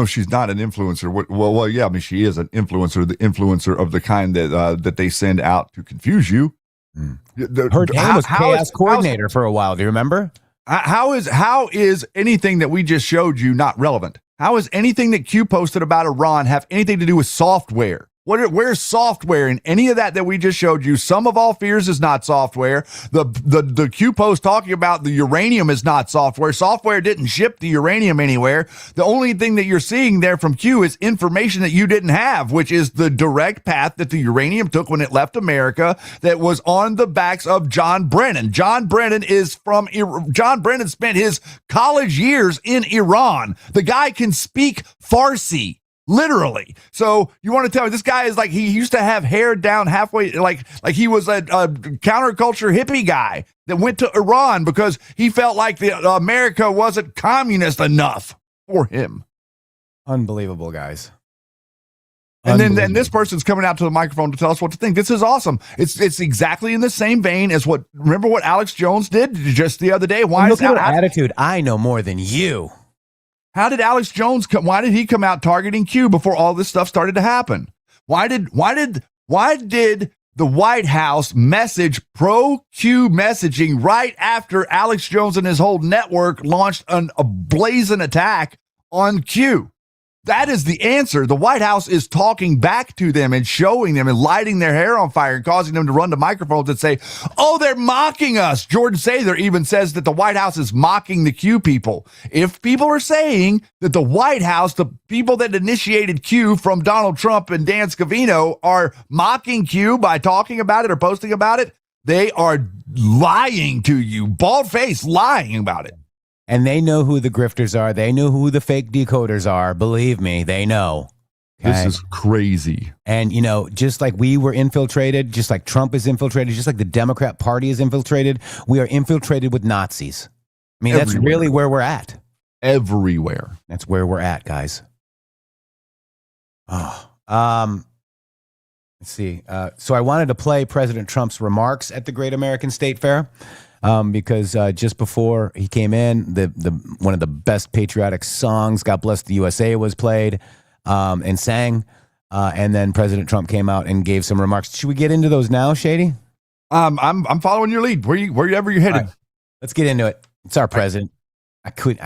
she's not an influencer. Well, yeah, I mean, she is an influencer, the influencer of the kind that they send out to confuse you. Her name was chaos coordinator for a while. Do you remember? How is anything that we just showed you not relevant? How is anything that Q posted about Iran have anything to do with software? Where's software in any of that we just showed you? Sum of all fears is not software. The Q post talking about the uranium is not software. Software didn't ship the uranium anywhere. The only thing that you're seeing there from Q is information that you didn't have, which is the direct path that the uranium took when it left America that was on the backs of John Brennan. John Brennan spent his college years in Iran. The guy can speak Farsi. Literally. So you want to tell me this guy is like, he used to have hair down halfway, like he was a counterculture hippie guy that went to Iran because he felt like America wasn't communist enough for him. Unbelievable, guys. And then this person's coming out to the microphone to tell us what to think. This is awesome. It's exactly in the same vein as remember what Alex Jones did just the other day? Look at attitude. I know more than you. How did Alex Jones why did he come out targeting Q before all this stuff started to happen? Why did the White House message pro-Q messaging right after Alex Jones and his whole network launched a blazing attack on Q? That is the answer. The White House is talking back to them and showing them and lighting their hair on fire and causing them to run to microphones and say, oh, they're mocking us. Jordan Sather even says that the White House is mocking the Q people. If people are saying that the White House, the people that initiated Q from Donald Trump and Dan Scavino, are mocking Q by talking about it or posting about it, they are lying to you, bald-faced lying about it. And they know who the grifters are. They know who the fake decoders are. Believe me, they know. Okay? This is crazy. And, just like we were infiltrated, just like Trump is infiltrated, just like the Democrat Party is infiltrated, we are infiltrated with Nazis. I mean, That's really where we're at. Everywhere. That's where we're at, guys. Let's see. So I wanted to play President Trump's remarks at the Great American State Fair. Because just before he came in, the one of the best patriotic songs, "God Bless the USA," was played and sang, and then President Trump came out and gave some remarks. Should we get into those now, Shady? I'm following your lead. Wherever you're headed. Right. Let's get into it. It's our president. Here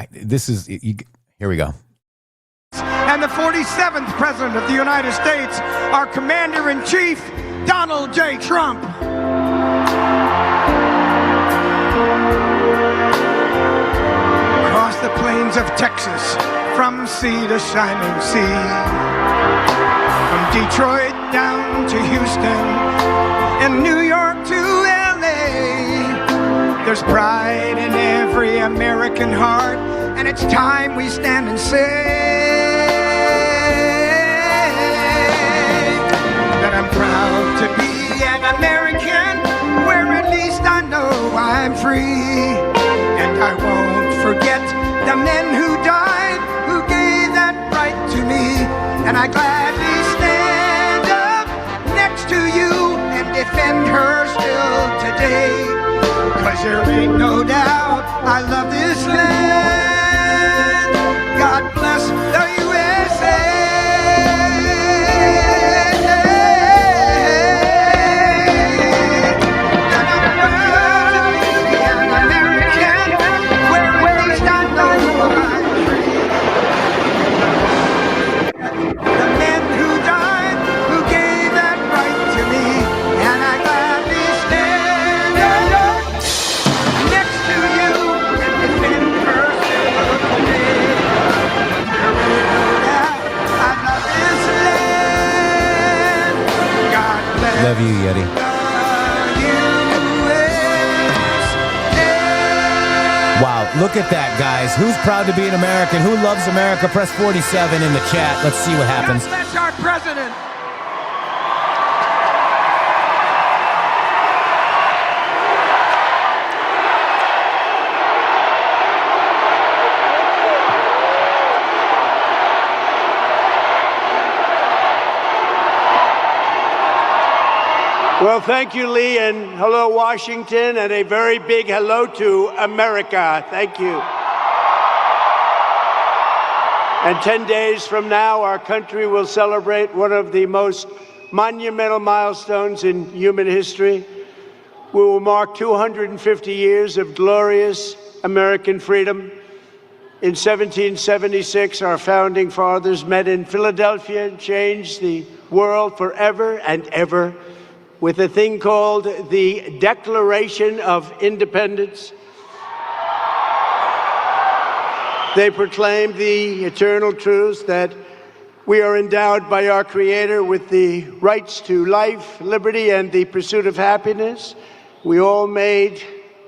we go. And the 47th President of the United States, our Commander-in-Chief, Donald J. Trump. Across the plains of Texas, from sea to shining sea, from Detroit down to Houston, and New York to LA, there's pride in every American heart, and it's time we stand and say that I'm proud to be an American, where at least I know I'm free. And I won't forget the men who died, who gave that right to me. And I gladly stand up next to you and defend her still today. 'Cause there ain't no doubt I love this land. God bless the USA. Love you, Yeti. Wow, look at that, guys. Who's proud to be an American? Who loves America? Press 47 in the chat. Let's see what happens. That's our president. Well, thank you, Lee, and hello, Washington, and a very big hello to America. Thank you. And 10 days from now, our country will celebrate one of the most monumental milestones in human history. We will mark 250 years of glorious American freedom. In 1776, our founding fathers met in Philadelphia and changed the world forever and ever with a thing called the Declaration of Independence. They proclaimed the eternal truth that we are endowed by our Creator with the rights to life, liberty, and the pursuit of happiness. We all made,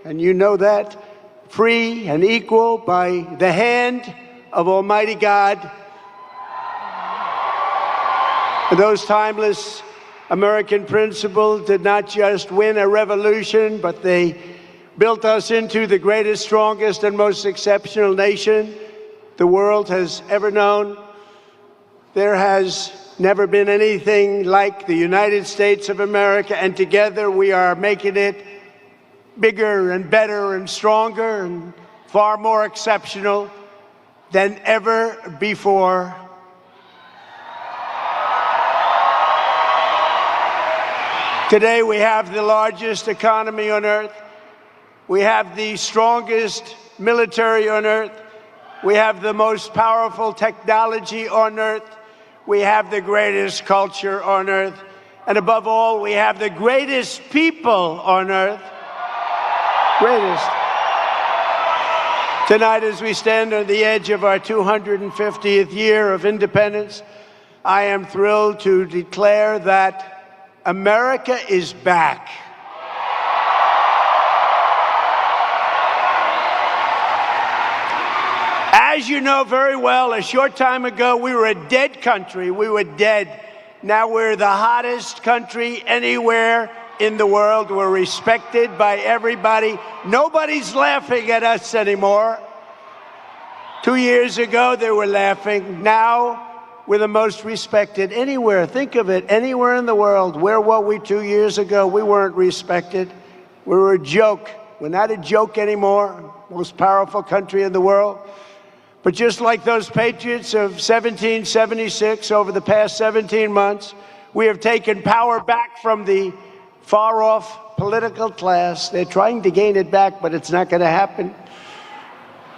and you know that, free and equal by the hand of Almighty God. And those timeless American principles did not just win a revolution, but they built us into the greatest, strongest, and most exceptional nation the world has ever known. There has never been anything like the United States of America, and together we are making it bigger and better and stronger and far more exceptional than ever before. Today we have the largest economy on earth. We have the strongest military on earth. We have the most powerful technology on earth. We have the greatest culture on earth. And above all, we have the greatest people on earth. Greatest. Tonight, as we stand on the edge of our 250th year of independence, I am thrilled to declare that America is back. As you know very well, a short time ago, we were a dead country. We were dead. Now we're the hottest country anywhere in the world. We're respected by everybody. Nobody's laughing at us anymore. 2 years ago, they were laughing. Now, we're the most respected anywhere. Think of it, anywhere in the world. Where were we 2 years ago? We weren't respected. We were a joke. We're not a joke anymore. Most powerful country in the world. But just like those Patriots of 1776, over the past 17 months, we have taken power back from the far-off political class. They're trying to gain it back, but it's not going to happen.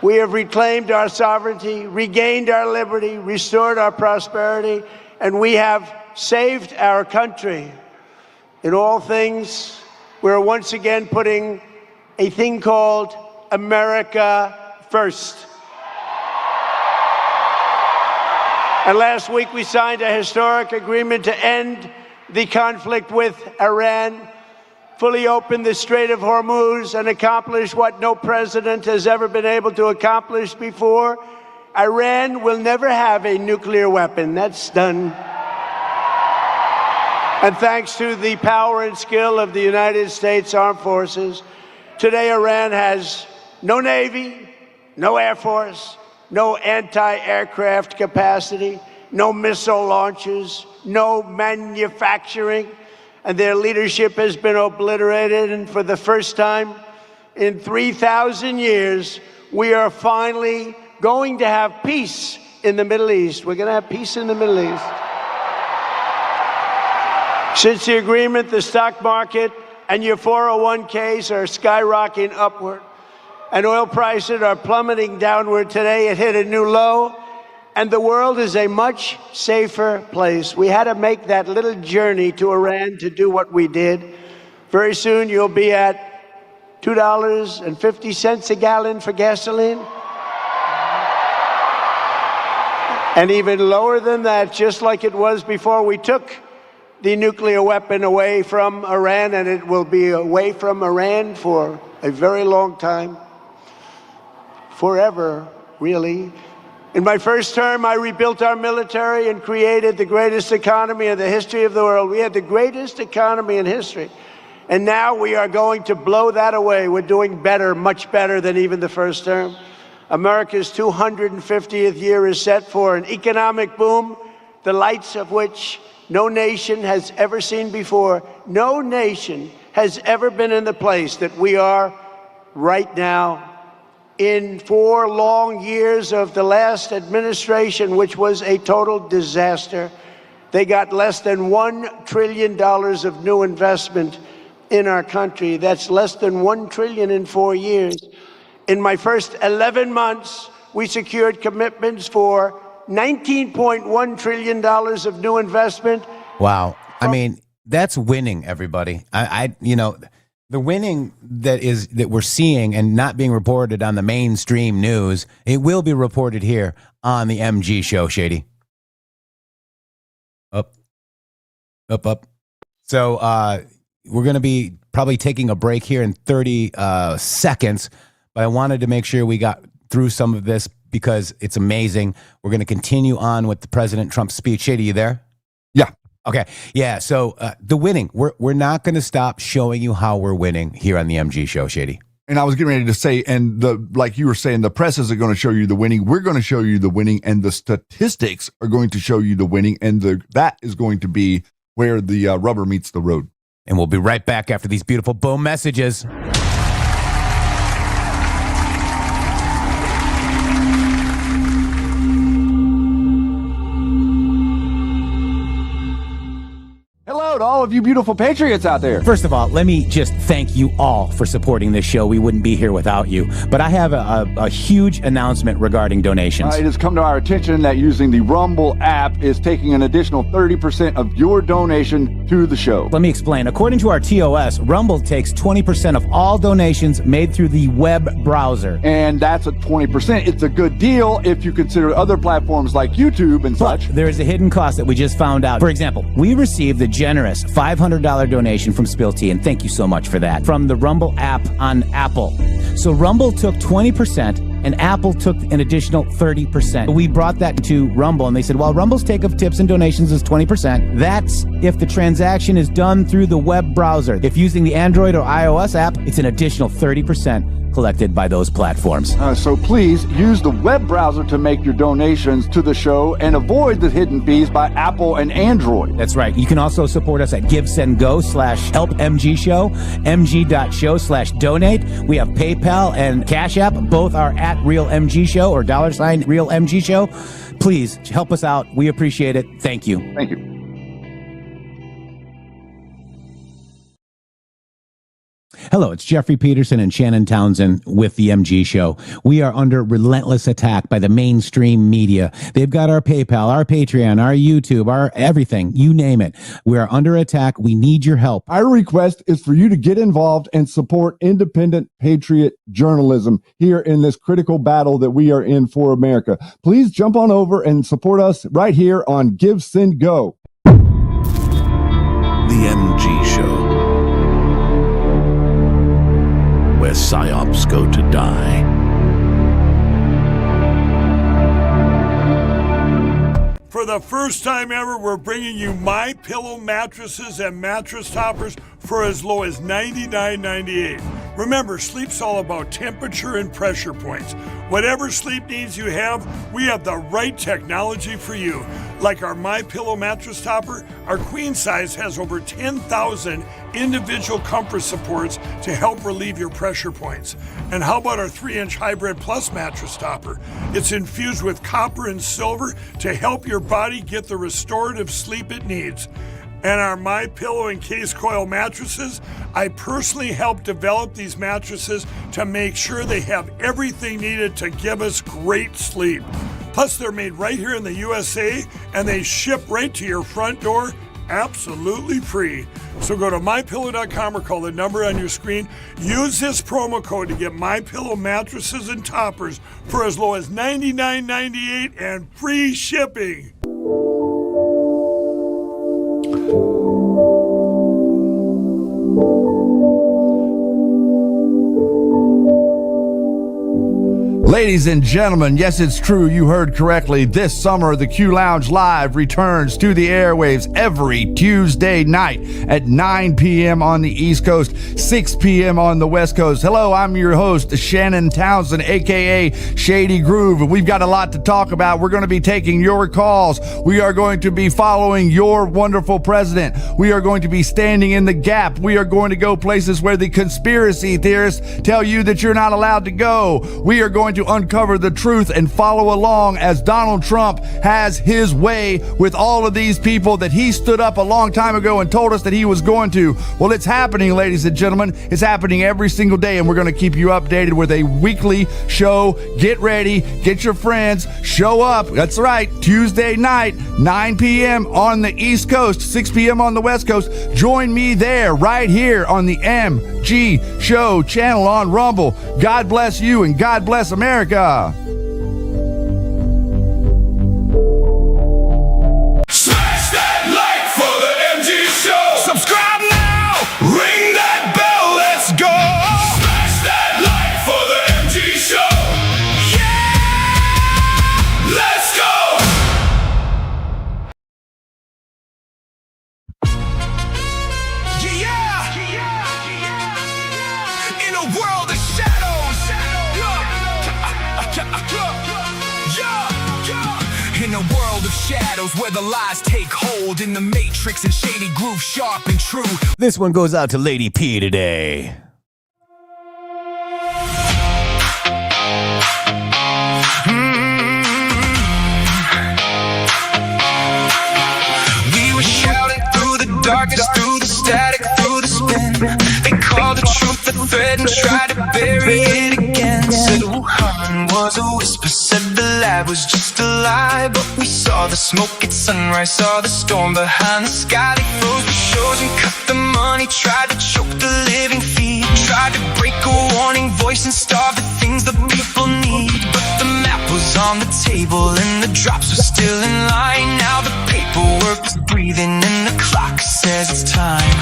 We have reclaimed our sovereignty, regained our liberty, restored our prosperity, and we have saved our country. In all things, we're once again putting a thing called America first. And last week, we signed a historic agreement to end the conflict with Iran, fully open the Strait of Hormuz, and accomplish what no president has ever been able to accomplish before. Iran will never have a nuclear weapon. That's done. And thanks to the power and skill of the United States Armed Forces, today Iran has no Navy, no Air Force, no anti-aircraft capacity, no missile launches, no manufacturing, and their leadership has been obliterated. And for the first time in 3,000 years, we are finally going to have peace in the Middle East. We're going to have peace in the Middle East. Since the agreement, the stock market and your 401ks are skyrocketing upward, and oil prices are plummeting downward. Today, it hit a new low, and the world is a much safer place. We had to make that little journey to Iran to do what we did. Very soon, you'll be at $2.50 a gallon for gasoline. And even lower than that, just like it was before we took the nuclear weapon away from Iran, and it will be away from Iran for a very long time. Forever, really. In my first term, I rebuilt our military and created the greatest economy in the history of the world. We had the greatest economy in history. And now we are going to blow that away. We're doing better, much better than even the first term. America's 250th year is set for an economic boom, the lights of which no nation has ever seen before. No nation has ever been in the place that we are right now. In 4 long years of the last administration, which was a total disaster, they got less than $1 trillion of new investment in our country. That's less than $1 trillion in 4 years. In my first 11 months, we secured commitments for $19.1 trillion of new investment. Wow. I mean, that's winning, everybody. The winning that we're seeing and not being reported on the mainstream news, it will be reported here on the MG show, Shady. Up. So we're going to be probably taking a break here in 30 seconds, but I wanted to make sure we got through some of this because it's amazing. We're going to continue on with the President Trump speech. Shady, you there? Yeah. Okay. Yeah. So the winning, we're not going to stop showing you how we're winning here on the MG show, Shady. And I was getting ready to say, and like you were saying, the press isn't going to show you the winning. We're going to show you the winning, and the statistics are going to show you the winning, and that is going to be where the rubber meets the road. And we'll be right back after these beautiful boom messages. Hello to all of you beautiful patriots out there. First of all, let me just thank you all for supporting this show. We wouldn't be here without you. But I have a huge announcement regarding donations. It has come to our attention that using the Rumble app is taking an additional 30% of your donation to the show. Let me explain. According to our TOS, Rumble takes 20% of all donations made through the web browser. And that's a 20%. It's a good deal if you consider other platforms like YouTube and such. There is a hidden cost that we just found out. For example, we received the generous $500 donation from Spill Tea, and thank you so much for that, from the Rumble app on Apple. So Rumble took 20%, and Apple took an additional 30%. We brought that to Rumble, and they said, well, Rumble's take of tips and donations is 20%. That's if the transaction is done through the web browser. If using the Android or iOS app, it's an additional 30% collected by those platforms. So please use the web browser to make your donations to the show and avoid the hidden fees by Apple and Android. That's right. You can also support us at GiveSendGo/HelpMGShow, mg.show/donate. We have PayPal and Cash App. Both are at RealMGShow or $RealMGShow. Please help us out. We appreciate it. Thank you. Thank you. Hello, it's Jeffrey Peterson and Shannon Townsend with the MG Show. We are under relentless attack by the mainstream media. They've got our PayPal, our Patreon, our YouTube, our everything. You name it. We are under attack. We need your help. Our request is for you to get involved and support independent patriot journalism here in this critical battle that we are in for America. Please jump on over and support us right here on Give, Send, Go. The MG Show, where psyops go to die. For the first time ever, we're bringing you My Pillow mattresses and mattress toppers for as low as $99.98. Remember, sleep's all about temperature and pressure points. Whatever sleep needs you have, we have the right technology for you. Like our My Pillow mattress topper, our queen size has over 10,000 individual comfort supports to help relieve your pressure points. And how about our 3-inch Hybrid Plus mattress topper? It's infused with copper and silver to help your body get the restorative sleep it needs. And our My Pillow and Case Coil mattresses, I personally helped develop these mattresses to make sure they have everything needed to give us great sleep. Plus, they're made right here in the USA, and they ship right to your front door absolutely free. So go to MyPillow.com or call the number on your screen. Use this promo code to get MyPillow mattresses and toppers for as low as $99.98 and free shipping. Ladies and gentlemen, yes, it's true. You heard correctly. This summer, the Q Lounge Live returns to the airwaves every Tuesday night at 9 p.m. on the East Coast, 6 p.m. on the West Coast. Hello, I'm your host, Shannon Townsend, a.k.a. Shady Groove. We've got a lot to talk about. We're going to be taking your calls. We are going to be following your wonderful president. We are going to be standing in the gap. We are going to go places where the conspiracy theorists tell you that you're not allowed to go. We are going to to uncover the truth and follow along as Donald Trump has his way with all of these people that he stood up a long time ago and told us that he was going to. Well, it's happening, ladies and gentlemen. It's happening every single day, and we're going to keep you updated with a weekly show. Get ready, get your friends, show up. That's right, Tuesday night, 9 p.m. on the East Coast, 6 p.m. on the West Coast. Join me there, right here on the MG Show channel on Rumble. God bless you and God bless America. Smash that like for the MG Show. Subscribe now. Ring that bell. Let's go. Smash that like for the MG Show. Yeah. Let's go. Yeah. In a world of shadows. In a world of shadows where the lies take hold, in the matrix and shady groove sharp and true. This one goes out to Lady P today. We were shouting through the darkness, through the static, through the spin. They called the truth a threat and tried to bury it again. Said Wuhan was a whisper, said the lab was just a lie. But we saw the smoke at sunrise, saw the storm behind the sky. They froze the shows and cut the money, tried to choke the living feed, tried to break a warning voice and starve the things the people need. But the map was on the table and the drops were still in line. Now the paperwork is breathing and the clock says it's time.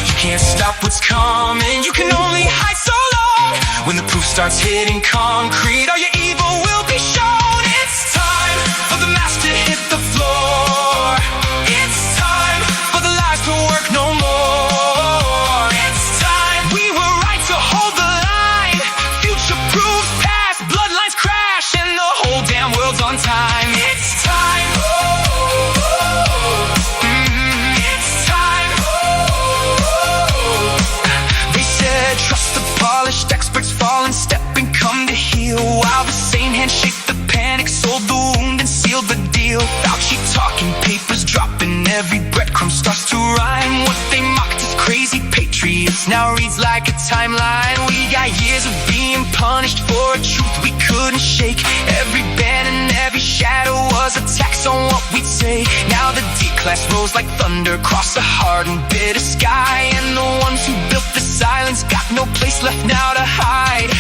You can't stop what's coming, you can only hide so long. When the proof starts hitting concrete, all your evil will be shown. It's time for the mask to hit the floor. It's time for the lies to work no more. It's time, we were right to hold the line. Future proofs past, bloodlines crash, and the whole damn world's on time. It's time. It's time. They said trust the polished experts, fall in step and come to heal, while the sane hand shaped the panic, sold the wound and sealed the deal. Fauci talking, papers dropping, every breadcrumb starts to rhyme. What they mocked as crazy patriots now reads like a timeline. We got years of being punished for a truth we couldn't shake. Every ban and every shadow was a tax on what we'd say. Now the D-class rolls like thunder across the hard and bitter sky, and the ones who built the silence got no place left now to hide.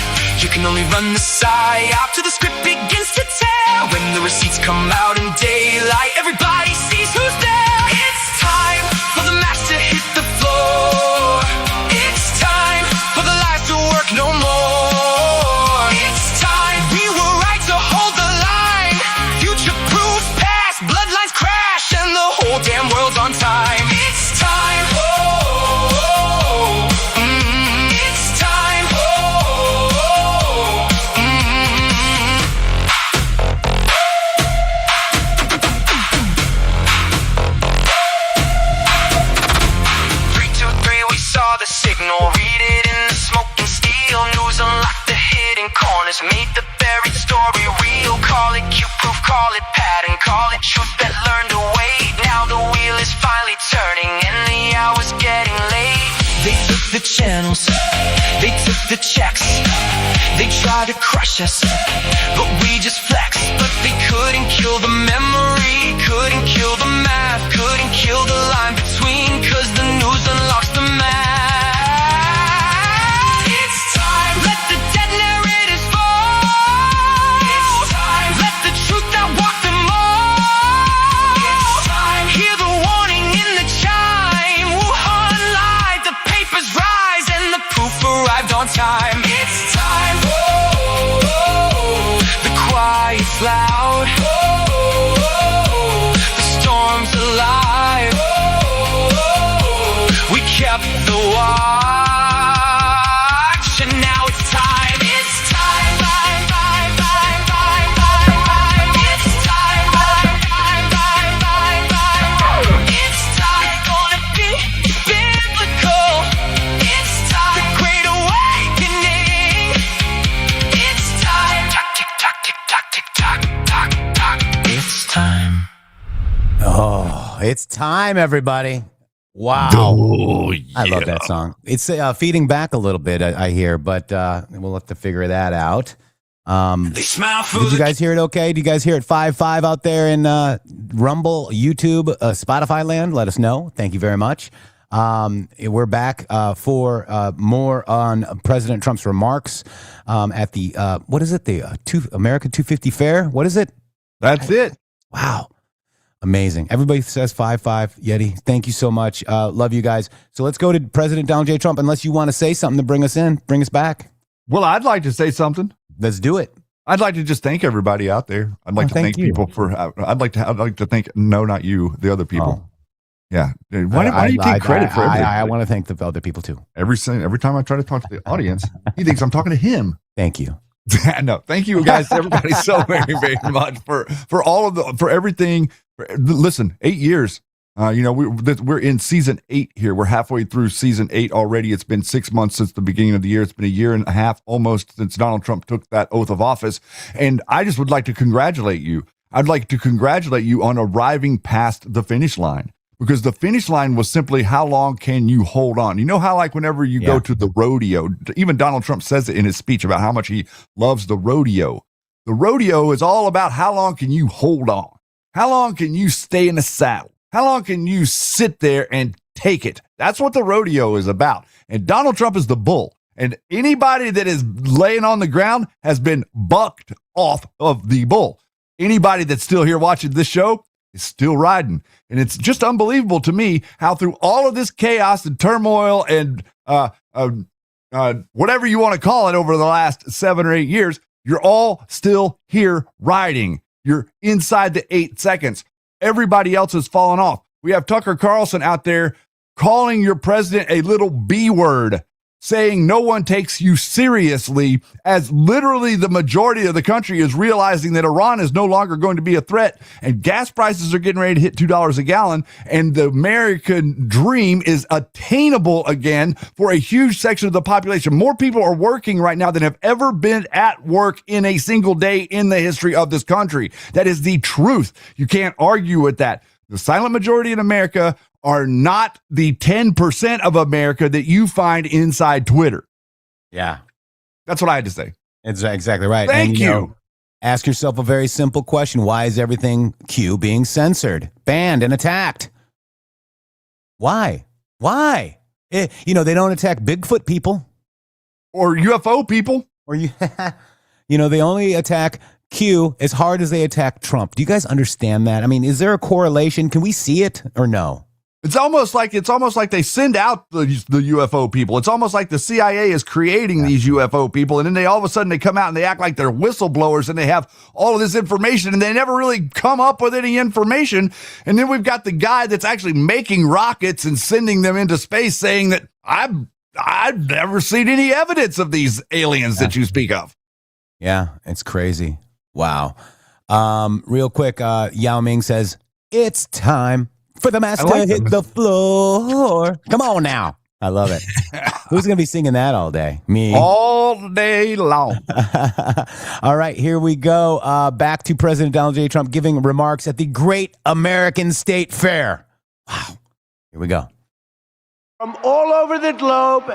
You can only run the psyop till the script begins to tell. When the receipts come out in daylight, everybody sees who's there. It's time for the mask to hit the floor. It's time for the lies to work no more. It's time, we were right to hold the line. Future proofs past, bloodlines crash, and the whole damn world's on time. It's time. It's time. The signal, read it in the smoke and steel. News unlocked the hidden corners, made the buried story real. Call it Q-proof, call it pattern, call it truth that learned to wait. Now the wheel is finally turning and the hour's getting late. They took the channels, they took the checks, they tried to crush us, but we just flexed. But they couldn't kill the memory, couldn't kill the math, couldn't kill the line between, cause the news unlocks the math. Arrived on time. It's time. The It's time, everybody. Wow. Oh, yeah. I love that song. It's feeding back a little bit, I hear, but we'll have to figure that out. Did you guys hear it okay? Do you guys hear it 5-5 out there in Rumble, YouTube, Spotify land? Let us know. Thank you very much. We're back for more on President Trump's remarks at the, what is it? The America 250 Fair? What is it? That's it. Wow. Amazing. Everybody says 5-5. Yeti, thank you so much. Love you guys. So let's go to President Donald J. Trump, unless you want to say something to bring us back. Well, I'd like to say something. Let's do it. I'd like to just thank everybody out there. I'd like to thank people for, I'd like to thank, no, not you, the other people. Oh. Yeah. Why do you take credit for everything? I want to thank the other people too. Every time I try to talk to the audience, he thinks I'm talking to him. Thank you. No, thank you guys, everybody, so very, very much for all of for everything. Listen, 8 years. We're in season 8 here. We're halfway through season 8 already. It's been 6 months since the beginning of the year. It's been a year and a half almost since Donald Trump took that oath of office. And I just would like to congratulate you. I'd like to congratulate you on arriving past the finish line. Because the finish line was simply, how long can you hold on? You know how, like, whenever you go to the rodeo, even Donald Trump says it in his speech about how much he loves the rodeo. The rodeo is all about how long can you hold on? How long can you stay in the saddle? How long can you sit there and take it? That's what the rodeo is about. And Donald Trump is the bull. And anybody that is laying on the ground has been bucked off of the bull. Anybody that's still here watching this show is still riding. And it's just unbelievable to me how through all of this chaos and turmoil and whatever you want to call it over the last 7 or 8 years, you're all still here riding. You're inside the 8 seconds. Everybody else has fallen off. We have Tucker Carlson out there calling your president a little B word, saying no one takes you seriously, as literally the majority of the country is realizing that Iran is no longer going to be a threat, and gas prices are getting ready to hit $2 a gallon, and the American dream is attainable again for a huge section of the population. More people are working right now than have ever been at work in a single day in the history of this country. That is the truth. You can't argue with that. The silent majority in America are not the 10% of America that you find inside Twitter. Yeah. That's what I had to say. It's exactly right. Thank you. Ask yourself a very simple question. Why is everything Q being censored, banned, and attacked? Why? They don't attack Bigfoot people. Or UFO people. Or they only attack Q as hard as they attack Trump. Do you guys understand that? I mean, is there a correlation? Can we see it or no? It's almost like they send out the UFO people. It's almost like the CIA is creating these UFO people, and then they all of a sudden they come out and they act like they're whistleblowers and they have all of this information, and they never really come up with any information. And then we've got the guy that's actually making rockets and sending them into space, saying that I've never seen any evidence of these aliens that you speak of. Yeah, it's crazy. Wow. Real quick, Yao Ming says, it's time for the master to hit the floor. Come on now. I love it. Who's going to be singing that all day? Me. All day long. All right, here we go. Back to President Donald J. Trump giving remarks at the Great American State Fair. Wow. Here we go. From all over the globe,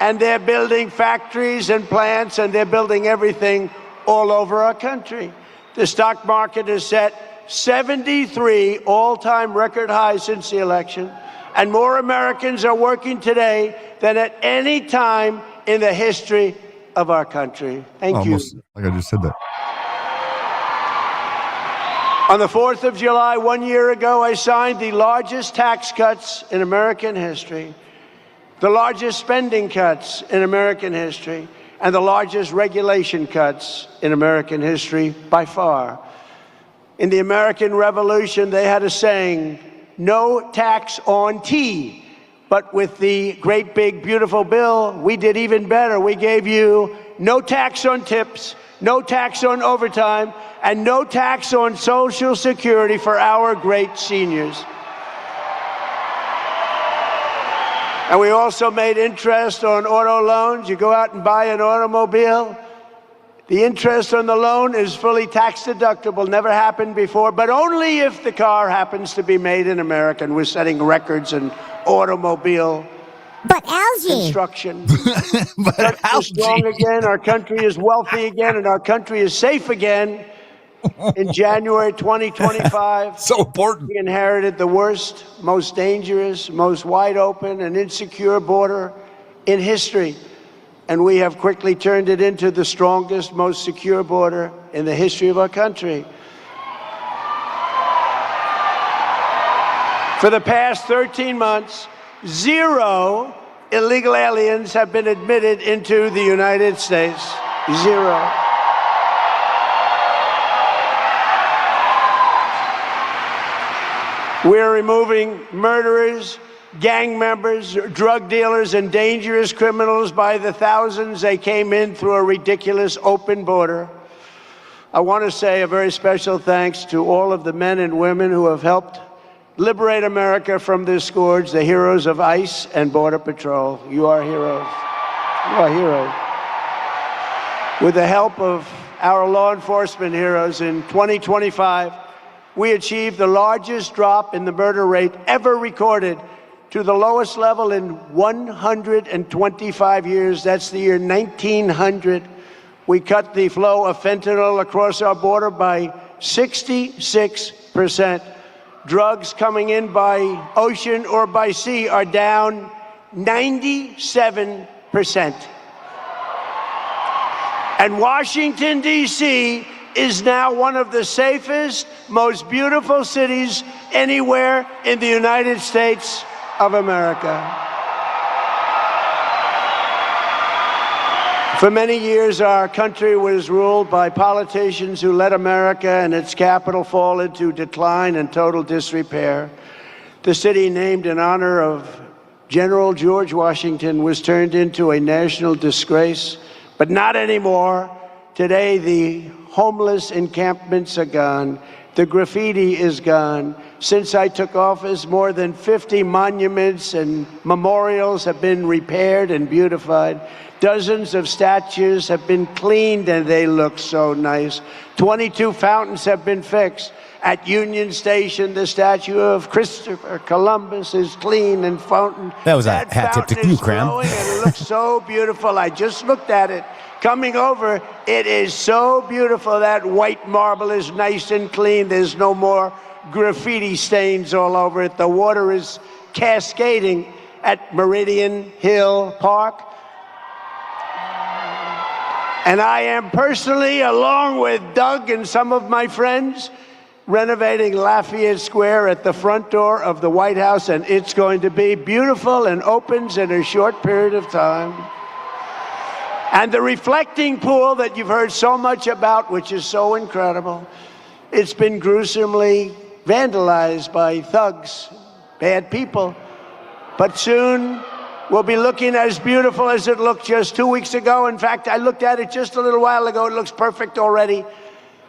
and they're building factories and plants, and they're building everything all over our country. The stock market is set 73 all-time record highs since the election, and more Americans are working today than at any time in the history of our country. Thank you. Like I just said that. On the 4th of July, 1 year ago, I signed the largest tax cuts in American history, the largest spending cuts in American history, and the largest regulation cuts in American history by far. In the American Revolution, they had a saying, no tax on tea. But with the great big beautiful bill, we did even better. We gave you no tax on tips, no tax on overtime, and no tax on Social Security for our great seniors. And we also made interest on auto loans. You go out and buy an automobile, The interest on the loan is fully tax deductible, never happened before, but only if the car happens to be made in America, and we're setting records in automobile construction. But We're strong again, our country is wealthy again, and our country is safe again. In January 2025, so important. We inherited the worst, most dangerous, most wide open and insecure border in history. And we have quickly turned it into the strongest, most secure border in the history of our country. For the past 13 months, 0 illegal aliens have been admitted into the United States. 0. We're removing murderers, gang members, drug dealers, and dangerous criminals by the thousands. They came in through a ridiculous open border. I want to say a very special thanks to all of the men and women who have helped liberate America from this scourge, the heroes of ICE and Border Patrol. You are heroes. You are heroes. With the help of our law enforcement heroes in 2025, we achieved the largest drop in the murder rate ever recorded to the lowest level in 125 years. That's the year 1900. We cut the flow of fentanyl across our border by 66%. Drugs coming in by ocean or by sea are down 97%. And Washington, D.C. is now one of the safest, most beautiful cities anywhere in the United States of America. For many years, our country was ruled by politicians who let America and its capital fall into decline and total disrepair. The city named in honor of General George Washington was turned into a national disgrace, but not anymore. Today, the homeless encampments are gone. The graffiti is gone. Since I took office, more than 50 monuments and memorials have been repaired and beautified. Dozens of statues have been cleaned and they look so nice. 22 fountains have been fixed. At Union Station, the statue of Christopher Columbus is clean and fountain. That was a hat tip to you, Cram. And it looks so beautiful. I just looked at it. Coming over, it is so beautiful. That white marble is nice and clean. There's no more graffiti stains all over it. The water is cascading at Meridian Hill Park. And I am personally, along with Doug and some of my friends, renovating Lafayette Square at the front door of the White House, and it's going to be beautiful and opens in a short period of time. And the reflecting pool that you've heard so much about, which is so incredible, it's been gruesomely vandalized by thugs, bad people. But soon will be looking as beautiful as it looked just 2 weeks ago. In fact, I looked at it just a little while ago. It looks perfect already.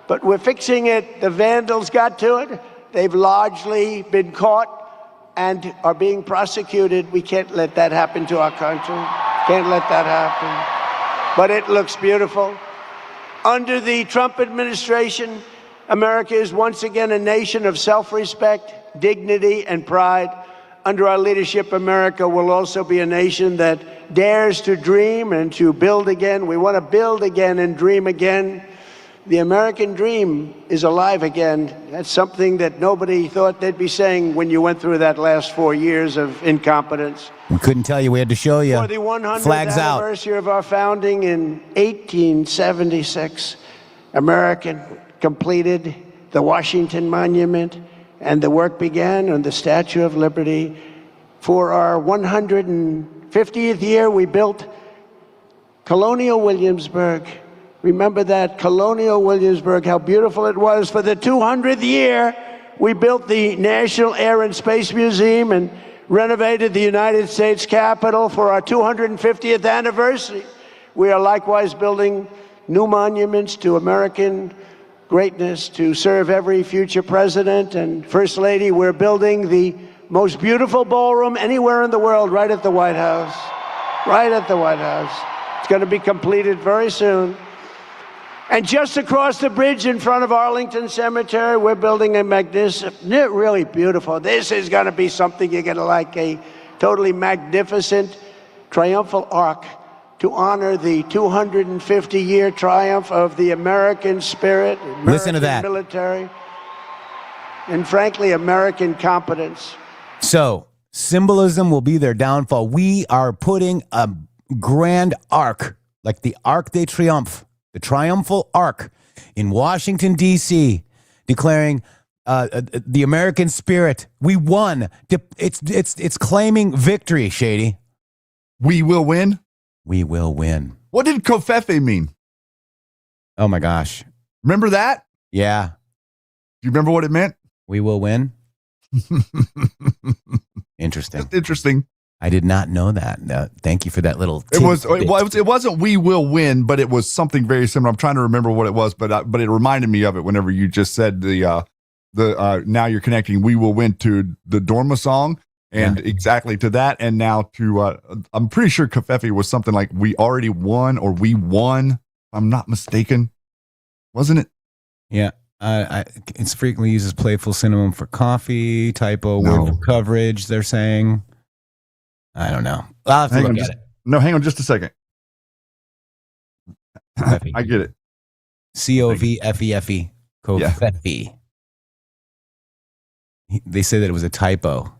But we're fixing it. The vandals got to it. They've largely been caught and are being prosecuted. We can't let that happen to our country. Can't let that happen. But it looks beautiful. Under the Trump administration, America is once again a nation of self-respect, dignity, and pride. Under our leadership, America will also be a nation that dares to dream and to build again. We want to build again and dream again. The American dream is alive again. That's something that nobody thought they'd be saying when you went through that last 4 years of incompetence. We couldn't tell you. We had to show you. For the 100th Flags anniversary of our founding in 1876, America completed the Washington Monument, and the work began on the Statue of Liberty. For our 150th year, we built Colonial Williamsburg. Remember that, Colonial Williamsburg, how beautiful it was. For the 200th year, we built the National Air and Space Museum and renovated the United States Capitol. For our 250th anniversary, we are likewise building new monuments to American greatness to serve every future president and First Lady. We're building the most beautiful ballroom anywhere in the world right at the White House. Right at the White House. It's going to be completed very soon. And just across the bridge in front of Arlington Cemetery, we're building a magnificent, really beautiful. This is going to be something you're going to like, a totally magnificent triumphal arch to honor the 250-year triumph of the American spirit, Listen to that. military, and frankly, American competence. So, symbolism will be their downfall. We are putting a grand arc, like the Arc de Triomphe, the triumphal arc in Washington, D.C., declaring the American spirit. We won. It's claiming victory, Shady. We will win? We will win. What did Covfefe mean? Oh, my gosh. Remember that? Yeah. Do you remember what it meant? We will win. Interesting. That's interesting. I did not know that. Thank you for that little It wasn't we will win, but it was something very similar. I'm trying to remember what it was, but it reminded me of it whenever you just said the now you're connecting we will win to the Dorma song and exactly to that, and now to I'm pretty sure Covfefe was something like we already won or we won. If I'm not mistaken, wasn't it? Yeah. It's frequently used as playful synonym for coffee, typo, word for coverage, they're saying. I don't know. I'll have to look at it. No, hang on just a second. I get it. Covfefe. Covfefe. They say that it was a typo.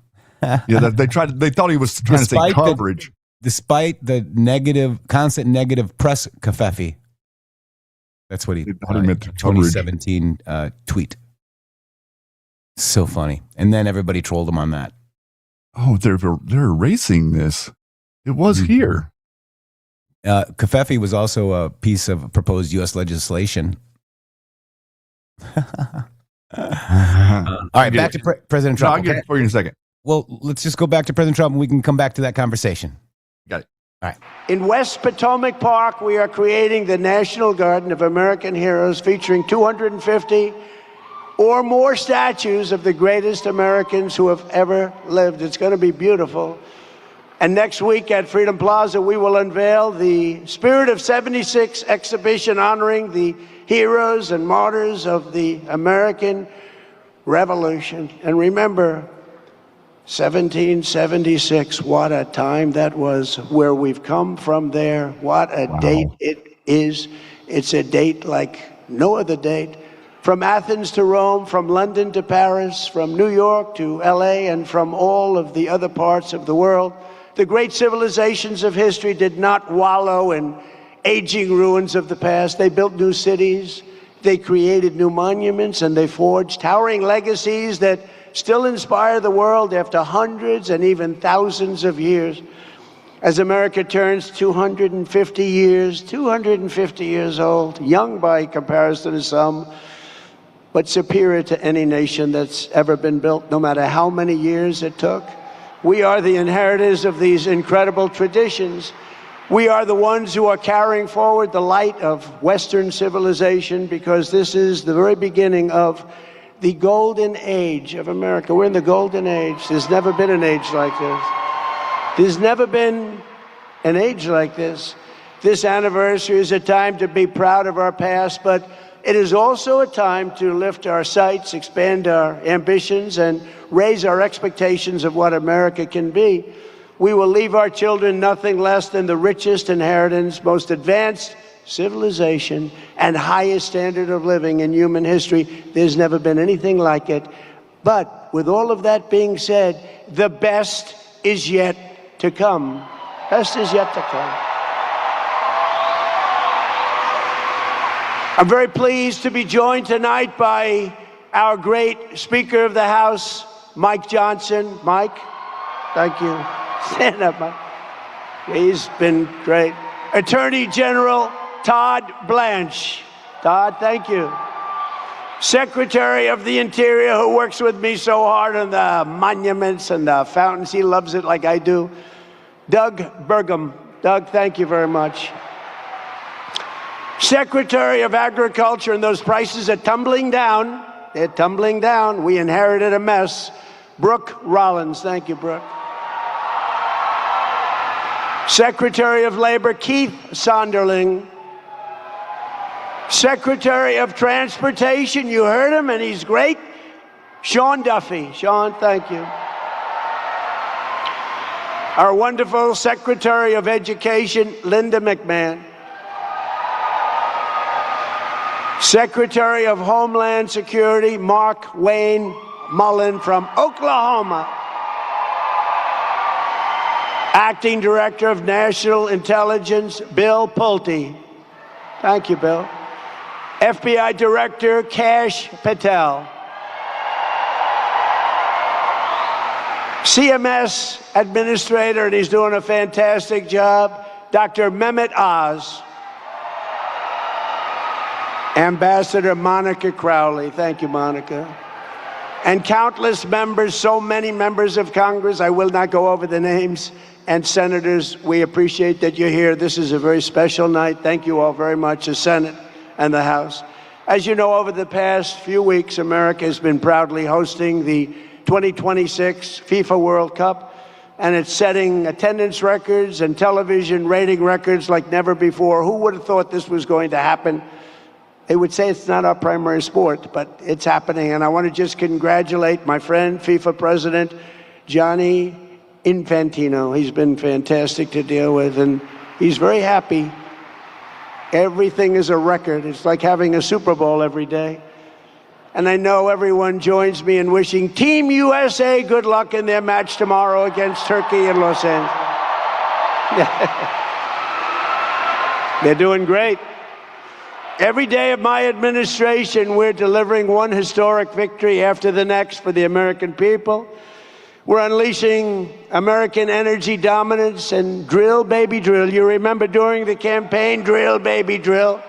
Yeah, they thought he was trying to say coverage. Despite the constant negative press Covfefe. That's what he meant. 2017 tweet. So funny. And then everybody trolled him on that. Oh, they're erasing this. It was here. Covfefe was also a piece of proposed U.S. legislation. All right, back to President Trump. No, I'll get it for you in a second. Well, let's just go back to President Trump and we can come back to that conversation. Got it. All right. In West Potomac Park, we are creating the National Garden of American Heroes, featuring 250 or more statues of the greatest Americans who have ever lived. It's going to be beautiful. And next week at Freedom Plaza, we will unveil the Spirit of 76 exhibition honoring the heroes and martyrs of the American Revolution. And remember, 1776, what a time that was, where we've come from there. What a date it is. It's a date like no other date. From Athens to Rome, from London to Paris, from New York to LA, and from all of the other parts of the world, the great civilizations of history did not wallow in aging ruins of the past. They built new cities, they created new monuments, and they forged towering legacies that still inspire the world after hundreds and even thousands of years. As America turns 250 years old, young by comparison to some, but superior to any nation that's ever been built, no matter how many years it took. We are the inheritors of these incredible traditions. We are the ones who are carrying forward the light of Western civilization, because this is the very beginning of the golden age of America. We're in the golden age. There's never been an age like this. There's never been an age like this. This anniversary is a time to be proud of our past, but it is also a time to lift our sights, expand our ambitions, and raise our expectations of what America can be. We will leave our children nothing less than the richest inheritance, most advanced civilization, and highest standard of living in human history. There's never been anything like it. But with all of that being said, the best is yet to come. Best is yet to come. I'm very pleased to be joined tonight by our great Speaker of the House, Mike Johnson. Mike, thank you. Stand up, Mike. He's been great. Attorney General Todd Blanche. Todd, thank you. Secretary of the Interior, who works with me so hard on the monuments and the fountains. He loves it like I do. Doug Burgum. Doug, thank you very much. Secretary of Agriculture, and those prices are tumbling down. They're tumbling down. We inherited a mess. Brooke Rollins. Thank you, Brooke. Secretary of Labor, Keith Sonderling. Secretary of Transportation, you heard him, and he's great. Sean Duffy. Sean, thank you. Our wonderful Secretary of Education, Linda McMahon. Secretary of Homeland Security, Mark Wayne Mullen from Oklahoma. Acting Director of National Intelligence, Bill Pulte. Thank you, Bill. FBI Director, Kash Patel. CMS Administrator, and he's doing a fantastic job, Dr. Mehmet Oz. Ambassador Monica Crowley. Thank you, Monica. And countless members, so many members of Congress, I will not go over the names, and senators, we appreciate that you're here. This is a very special night. Thank you all very much, the Senate and the House. As you know, over the past few weeks, America has been proudly hosting the 2026 FIFA World Cup, and it's setting attendance records and television rating records like never before. Who would have thought this was going to happen? They would say it's not our primary sport, but it's happening. And I want to just congratulate my friend, FIFA President Gianni Infantino. He's been fantastic to deal with, and he's very happy. Everything is a record. It's like having a Super Bowl every day. And I know everyone joins me in wishing Team USA good luck in their match tomorrow against Turkey in Los Angeles. They're doing great. Every day of my administration, we're delivering one historic victory after the next for the American people. We're unleashing American energy dominance and drill, baby, drill. You remember during the campaign, drill, baby, drill.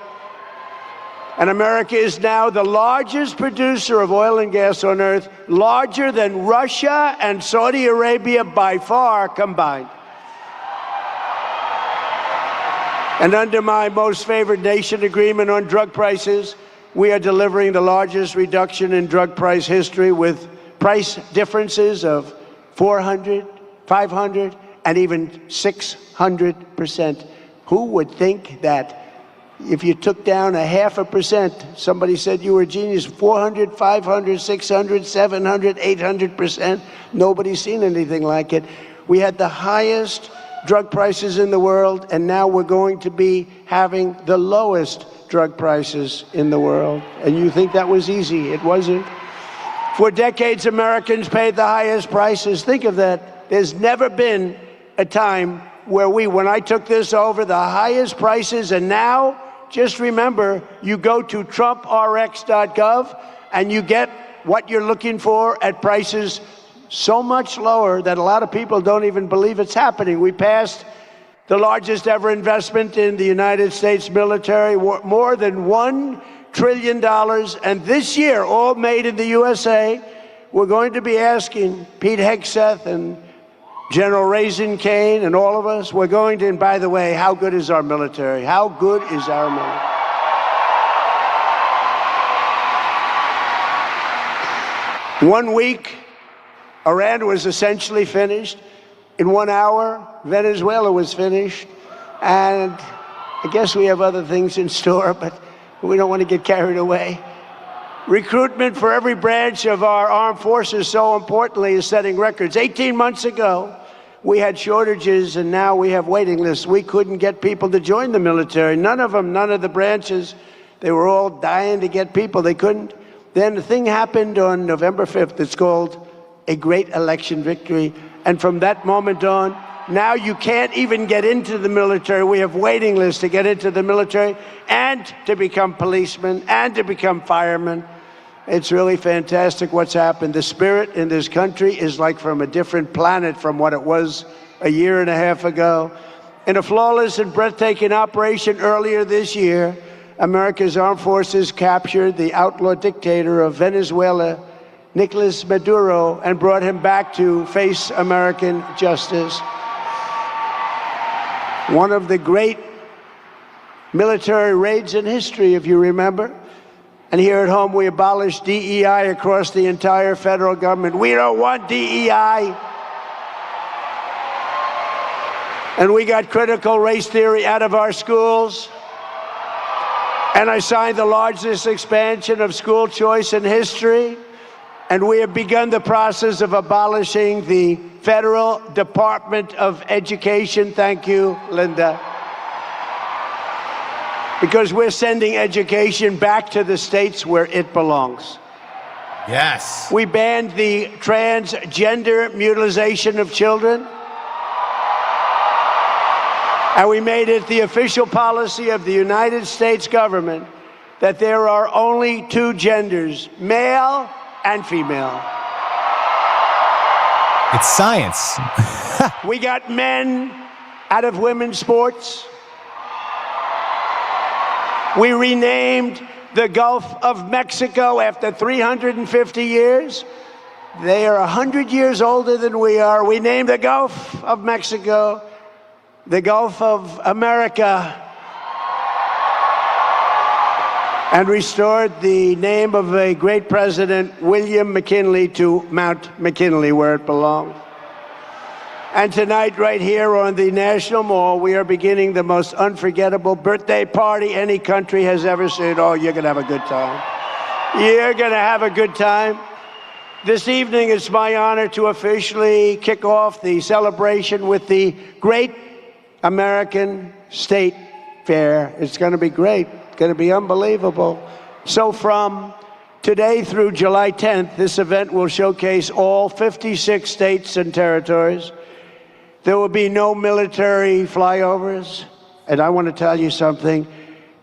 And America is now the largest producer of oil and gas on earth, larger than Russia and Saudi Arabia by far combined. And under my most favored nation agreement on drug prices, we are delivering the largest reduction in drug price history with price differences of 400, 500, and even 600%. Who would think that if you took down 0.5%, somebody said you were a genius, 400, 500, 600, 700, 800%. Nobody's seen anything like it. We had the highest drug prices in the world, and now we're going to be having the lowest drug prices in the world. And you think that was easy. It wasn't. For decades, Americans paid the highest prices. Think of that. There's never been a time where when I took this over, the highest prices, and now, just remember, you go to TrumpRx.gov and you get what you're looking for at prices so much lower that a lot of people don't even believe it's happening. We passed the largest ever investment in the United States military, more than $1 trillion. And this year, all made in the USA, we're going to be asking Pete Hegseth and General Raisin Kane and all of us, we're going to, and by the way, how good is our military? How good is our military? One week, Iran was essentially finished. In 1 hour, Venezuela was finished. And I guess we have other things in store, but we don't want to get carried away. Recruitment for every branch of our armed forces, so importantly, is setting records. 18 months ago, we had shortages, and now we have waiting lists. We couldn't get people to join the military. None of them, none of the branches. They were all dying to get people. They couldn't. Then the thing happened on November 5th. It's called a great election victory. And from that moment on, now you can't even get into the military. We have waiting lists to get into the military and to become policemen and to become firemen. It's really fantastic what's happened. The spirit in this country is like from a different planet from what it was a year and a half ago. In a flawless and breathtaking operation earlier this year, America's armed forces captured the outlaw dictator of Venezuela, Nicolas Maduro, and brought him back to face American justice. One of the great military raids in history, if you remember. And here at home, we abolished DEI across the entire federal government. We don't want DEI. And we got critical race theory out of our schools. And I signed the largest expansion of school choice in history. And we have begun the process of abolishing the Federal Department of Education. Thank you, Linda. Because we're sending education back to the states where it belongs. Yes. We banned the transgender mutilation of children. And we made it the official policy of the United States government that there are only two genders, male and female. It's science. We got men out of women's sports. We renamed the Gulf of Mexico after 350 years. They are 100 years older than we are. We named the Gulf of Mexico the Gulf of America, and restored the name of a great president, William McKinley, to Mount McKinley, where it belonged. And tonight, right here on the National Mall, we are beginning the most unforgettable birthday party any country has ever seen. Oh, you're going to have a good time. You're going to have a good time. This evening, it's my honor to officially kick off the celebration with the Great American State Fair. It's going to be great. It's going to be unbelievable. So from today through July 10th, this event will showcase all 56 states and territories. There will be no military flyovers. And I want to tell you something,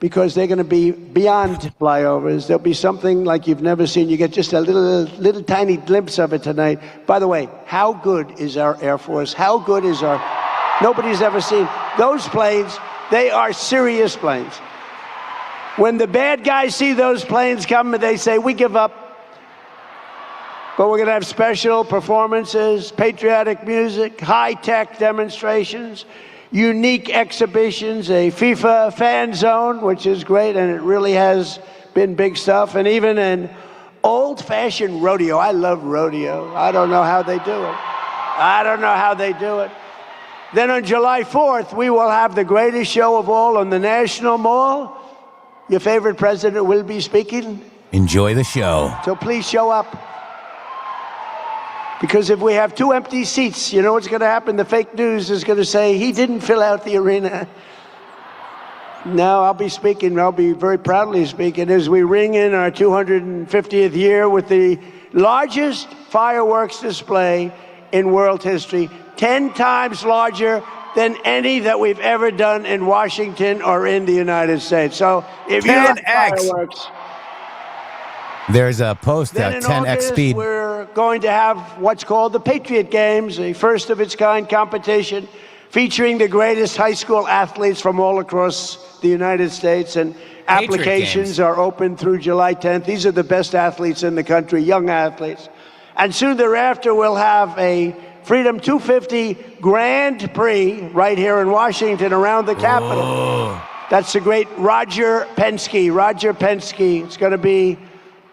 because they're going to be beyond flyovers. There'll be something like you've never seen. You get just a little tiny glimpse of it tonight. By the way, how good is our Air Force? How good is our... Nobody's ever seen those planes. They are serious planes. When the bad guys see those planes coming, they say, we give up. But we're going to have special performances, patriotic music, high-tech demonstrations, unique exhibitions, a FIFA fan zone, which is great, and it really has been big stuff, and even an old-fashioned rodeo. I love rodeo. I don't know how they do it. I don't know how they do it. Then on July 4th, we will have the greatest show of all on the National Mall. Your favorite president will be speaking. Enjoy the show. So please show up. Because if we have 2 empty seats, you know what's going to happen? The fake news is going to say, he didn't fill out the arena. No, I'll be speaking. I'll be very proudly speaking as we ring in our 250th year with the largest fireworks display in world history, 10 times larger than any that we've ever done in Washington or in the United States. So if you like fireworks... There's a post, then in 10x August, speed. we're going to have what's called the Patriot Games, a first-of-its-kind competition featuring the greatest high school athletes from all across the United States. And applications are open through July 10th. These are the best athletes in the country, young athletes. And soon thereafter, we'll have a Freedom 250 Grand Prix right here in Washington around the Capitol. Oh. That's the great Roger Penske. Roger Penske. It's going to be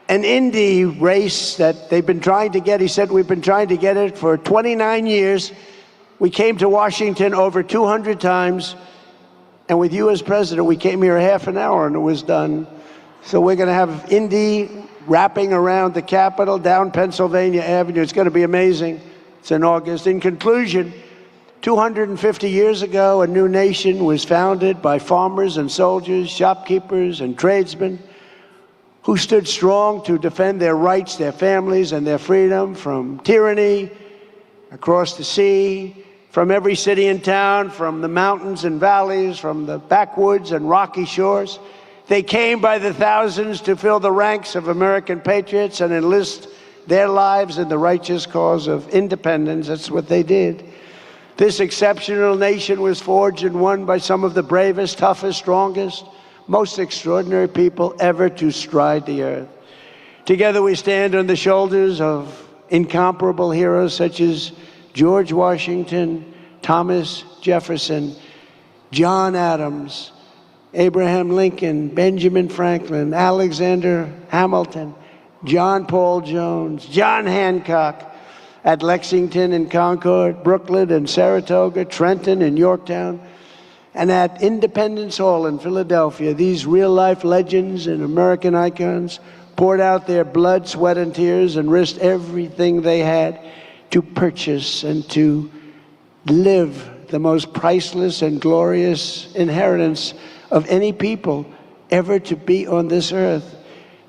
an Indy race that they've been trying to get. He said, we've been trying to get it for 29 years. We came to Washington over 200 times. And with you as president, we came here half an hour and it was done. So we're going to have Indy wrapping around the Capitol, down Pennsylvania Avenue. It's going to be amazing. It's in August. In conclusion, 250 years ago, a new nation was founded by farmers and soldiers, shopkeepers and tradesmen, who stood strong to defend their rights, their families, and their freedom from tyranny across the sea, from every city and town, from the mountains and valleys, from the backwoods and rocky shores. They came by the thousands to fill the ranks of American patriots and enlist their lives in the righteous cause of independence. That's what they did. This exceptional nation was forged and won by some of the bravest, toughest, strongest, most extraordinary people ever to stride the earth. Together we stand on the shoulders of incomparable heroes such as George Washington, Thomas Jefferson, John Adams, Abraham Lincoln, Benjamin Franklin, Alexander Hamilton, John Paul Jones, John Hancock at Lexington and Concord, Brooklyn and Saratoga, Trenton and Yorktown, And at Independence Hall in Philadelphia, these real-life legends and American icons poured out their blood, sweat, and tears and risked everything they had to purchase and to live the most priceless and glorious inheritance of any people ever to be on this earth.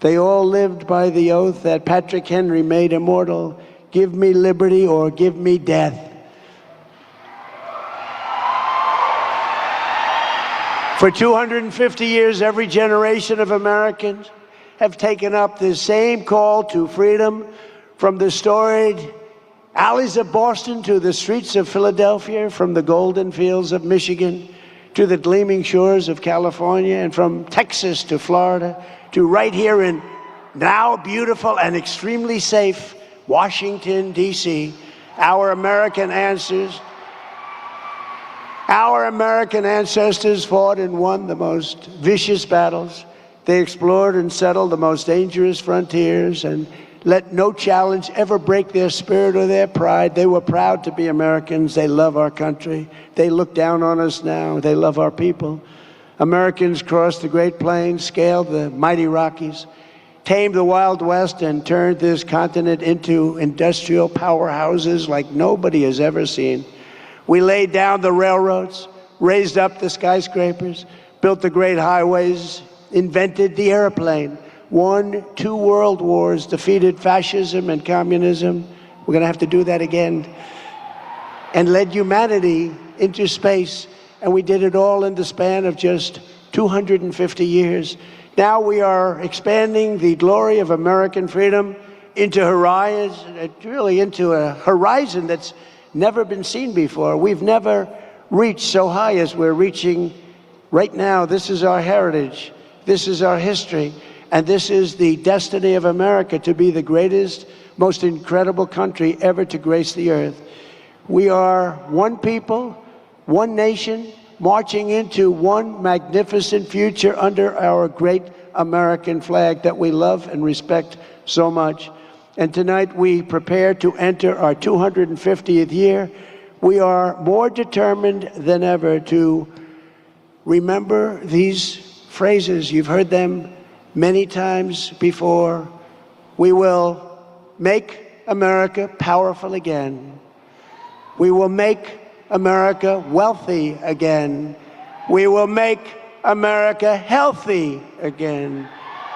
They all lived by the oath that Patrick Henry made immortal: give me liberty or give me death. For 250 years, every generation of Americans have taken up this same call to freedom, from the storied alleys of Boston to the streets of Philadelphia, from the golden fields of Michigan to the gleaming shores of California, and from Texas to Florida to right here in now beautiful and extremely safe Washington, D.C. Our American ancestors fought and won the most vicious battles. They explored and settled the most dangerous frontiers and let no challenge ever break their spirit or their pride. They were proud to be Americans. They love our country. They look down on us now. They love our people. Americans crossed the Great Plains, scaled the mighty Rockies, tamed the Wild West, and turned this continent into industrial powerhouses like nobody has ever seen. We laid down the railroads, raised up the skyscrapers, built the great highways, invented the airplane, won 2 world wars, defeated fascism and communism. We're going to have to do that again. And led humanity into space. And we did it all in the span of just 250 years. Now we are expanding the glory of American freedom into into a horizon that's never been seen before. We've never reached so high as we're reaching right now. This is our heritage. This is our history. And this is the destiny of America, to be the greatest, most incredible country ever to grace the earth. We are one people, one nation, marching into one magnificent future under our great American flag that we love and respect so much. And tonight we prepare to enter our 250th year. We are more determined than ever to remember these phrases. You've heard them many times before. We will make America powerful again. We will make America wealthy again. We will make America healthy again.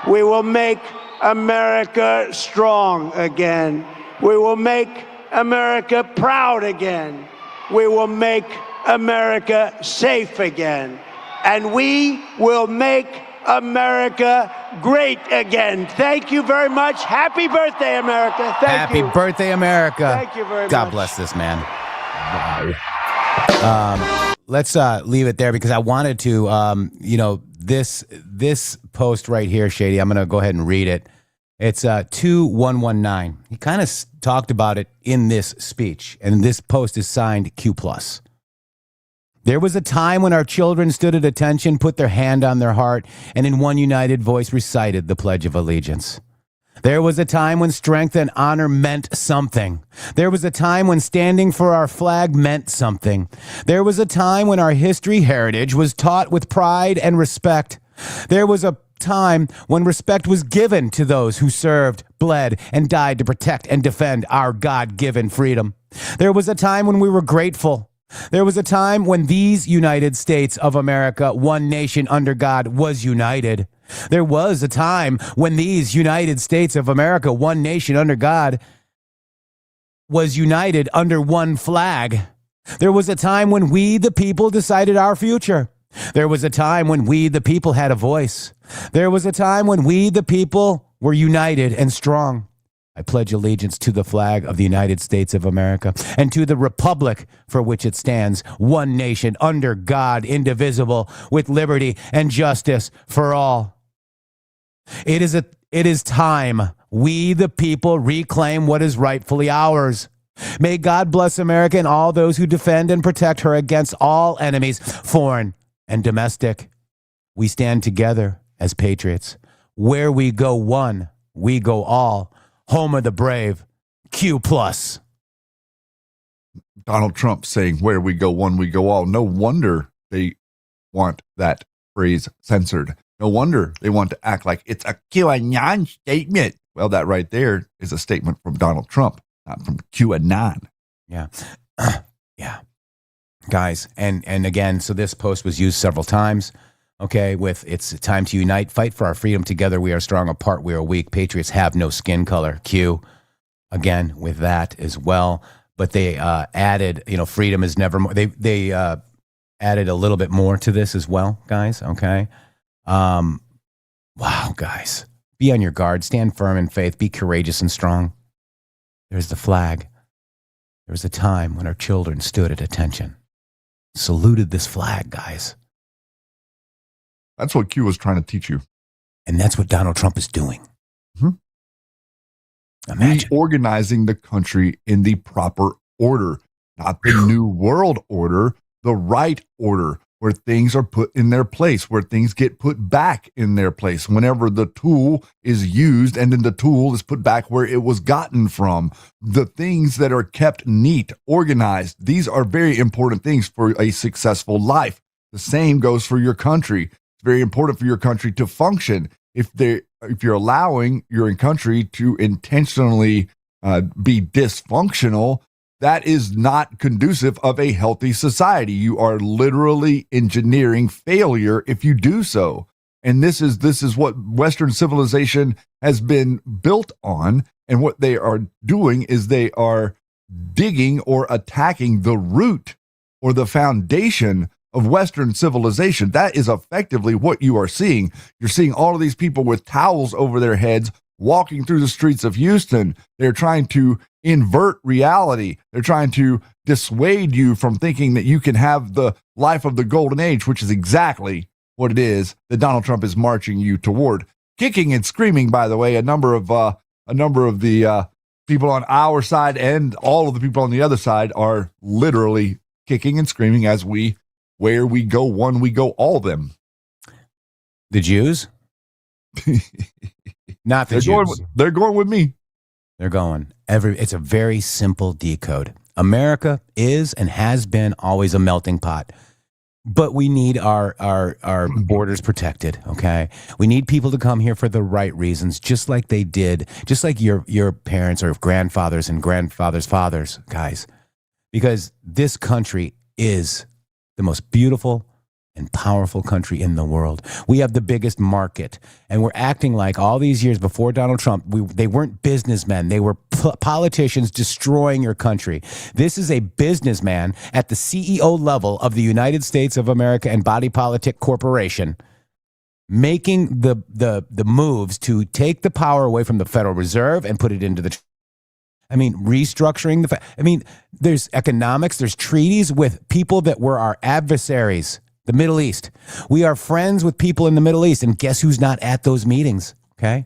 We will make America strong again. We will make America proud again. We will make America safe again. And we will make America great again. Thank you very much. Happy birthday, America. Thank you. Happy birthday, America. Thank you very much. God bless this man. Let's leave it there, because I wanted to, this post right here, Shady, I'm going to go ahead and read it. It's 2119. He kind of talked about it in this speech, and this post is signed Q+. There was a time when our children stood at attention, put their hand on their heart, and in one united voice recited the Pledge of Allegiance. There was a time when strength and honor meant something. There was a time when standing for our flag meant something. There was a time when our history heritage was taught with pride and respect. There was a time when respect was given to those who served, bled, and died to protect and defend our God-given freedom. There was a time when we were grateful. There was a time when these United States of America, one nation under God, was united. There was a time when these United States of America, one nation under God, was united under one flag. There was a time when we, the people, decided our future. There was a time when we, the people, had a voice. There was a time when we, the people, were united and strong. I pledge allegiance to the flag of the United States of America and to the republic for which it stands, one nation under God, indivisible, with liberty and justice for all. It is time we, the people, reclaim what is rightfully ours. May God bless America and all those who defend and protect her against all enemies, foreign and domestic. We stand together as patriots. Where we go one, we go all. Home of the brave, Q+. Donald Trump saying, where we go one, we go all. No wonder they want that phrase censored. No wonder they want to act like it's a QAnon statement. Well, that right there is a statement from Donald Trump, not from QAnon. Yeah. Yeah. Guys, and again, so this post was used several times. Okay, with it's time to unite, fight for our freedom together. We are strong, apart we are weak. Patriots have no skin color. Q. Again, with that as well. But they added, freedom is never more. They added a little bit more to this as well, guys. Okay. Wow, guys. Be on your guard. Stand firm in faith. Be courageous and strong. There's the flag. There was a time when our children stood at attention. Saluted this flag, guys. That's what Q was trying to teach you. And that's what Donald Trump is doing. Mm-hmm. Imagine. Reorganizing the country in the proper order, not the new world order, the right order, where things are put in their place, where things get put back in their place whenever the tool is used, and then the tool is put back where it was gotten from. The things that are kept neat, organized, these are very important things for a successful life. The same goes for your country. It's very important for your country to function. If you're allowing your country to intentionally be dysfunctional, that is not conducive of a healthy society. You are literally engineering failure if you do so. And this is what Western civilization has been built on. And what they are doing is they are digging or attacking the root or the foundation of Western civilization. That is effectively what you are seeing. You're seeing all of these people with towels over their heads walking through the streets of Houston. They're trying to invert reality. They're trying to dissuade you from thinking that you can have the life of the golden age, which is exactly what it is that Donald Trump is marching you toward. Kicking and screaming, by the way, a number of the people on our side and all of the people on the other side are literally kicking and screaming as where we go one, we go all them. The Jews? Not the Jews. They're going with me. They're going. It's a very simple decode. America is and has been always a melting pot. But we need our borders protected, okay? We need people to come here for the right reasons, just like they did, just like your parents or grandfathers and grandfathers' fathers, guys. Because this country is the most beautiful and powerful country in the world. We have the biggest market, and we're acting like all these years before Donald Trump, they weren't businessmen. They were politicians destroying your country. This is a businessman at the CEO level of the United States of America and Body Politic Corporation making the moves to take the power away from the Federal Reserve and put it into restructuring there's economics, there's treaties with people that were our adversaries. The Middle East. We are friends with people in the Middle East. And guess who's not at those meetings? Okay?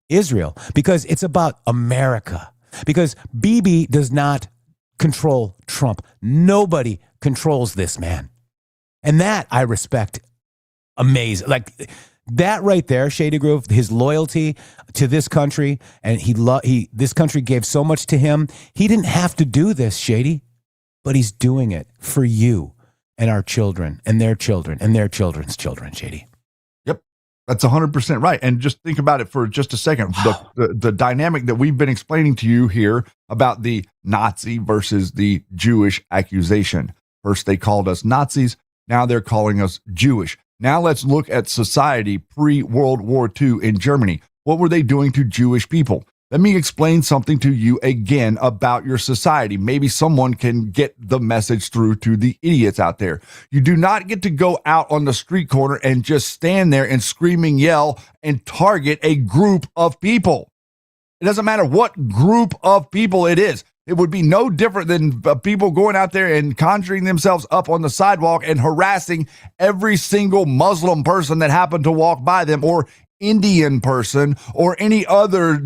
Israel. Because it's about America. Because Bibi does not control Trump. Nobody controls this man. And that I respect. Amazing. Like that right there, Shady Groove, his loyalty to this country. And this country gave so much to him. He didn't have to do this, Shady. But he's doing it for you. And our children, and their children, and their children's children, Shady. Yep, that's 100% right. And just think about it for just a second. The dynamic that we've been explaining to you here about the Nazi versus the Jewish accusation. First, they called us Nazis. Now they're calling us Jewish. Now let's look at society pre-World War II in Germany. What were they doing to Jewish people? Let me explain something to you again about your society. Maybe someone can get the message through to the idiots out there. You do not get to go out on the street corner and just stand there and screaming, yell, and target a group of people. It doesn't matter what group of people it is. It would be no different than people going out there and conjuring themselves up on the sidewalk and harassing every single Muslim person that happened to walk by them, or Indian person, or any other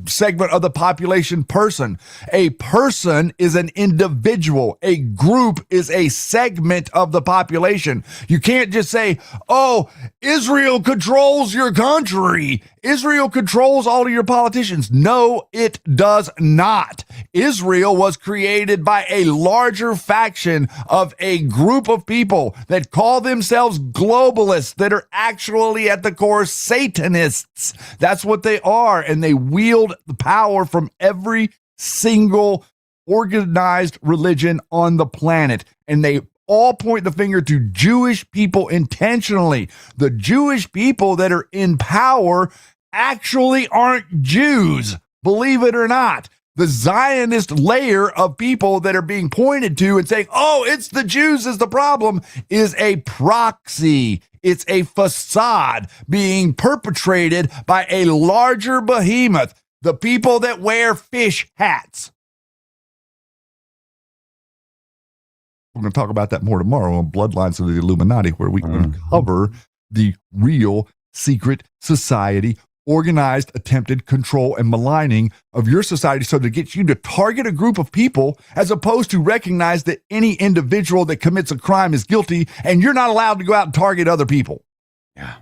segment of the population person. A person is an individual. A group is a segment of the population. You can't just say, oh, Israel controls your country. Israel controls all of your politicians. No, it does not. Israel was created by a larger faction of a group of people that call themselves globalists that are actually at the core Satanists. That's what they are. And they wield the power from every single organized religion on the planet. And they all point the finger to Jewish people intentionally. The Jewish people that are in power actually aren't Jews, believe it or not. The Zionist layer of people that are being pointed to and saying, oh, it's the Jews is the problem, is a proxy. It's a facade being perpetrated by a larger behemoth, the people that wear fish hats. We're going to talk about that more tomorrow on Bloodlines of the Illuminati, where we uncover the real secret society, organized, attempted control and maligning of your society, so to get you to target a group of people as opposed to recognize that any individual that commits a crime is guilty and you're not allowed to go out and target other people. Yeah.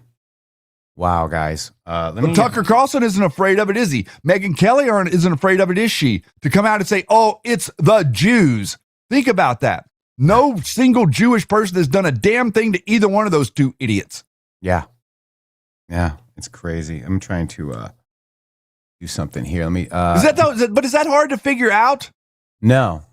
Wow, guys. But Tucker Carlson isn't afraid of it, is he? Megyn Kelly isn't afraid of it, is she? To come out and say, oh, it's the Jews. Think about that. No single Jewish person has done a damn thing to either one of those two idiots. Yeah. Yeah, it's crazy. I'm trying to do something here. Let me. Is that hard to figure out? No.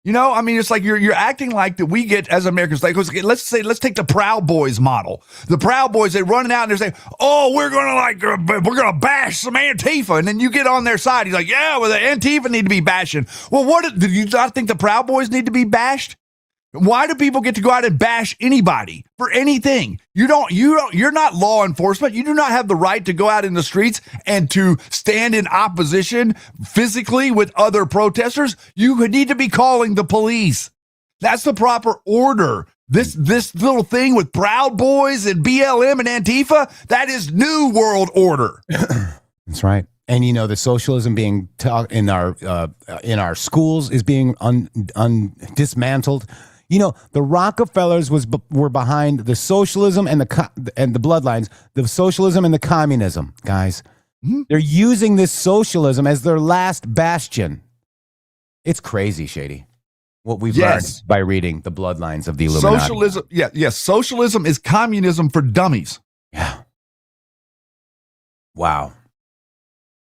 You know, I mean, it's like you're acting like that we get as Americans, like, let's take the Proud Boys model. The Proud Boys, they running out and they're saying, oh, we're going to bash some Antifa. And then you get on their side. He's like, yeah, well, the Antifa need to be bashing. Well, do you not think the Proud Boys need to be bashed? Why do people get to go out and bash anybody for anything? You're not law enforcement. You do not have the right to go out in the streets and to stand in opposition physically with other protesters. You need to be calling the police. That's the proper order. This little thing with Proud Boys and BLM and Antifa, that is New World Order. That's right. And you know, the socialism being taught in our schools is being dismantled. You know, the Rockefellers were behind the socialism and the bloodlines, the socialism and the communism, guys. Mm-hmm. They're using this socialism as their last bastion. It's crazy, Shady, what we've learned by reading the bloodlines of the Illuminati. Socialism, yes, socialism is communism for dummies. Yeah. Wow.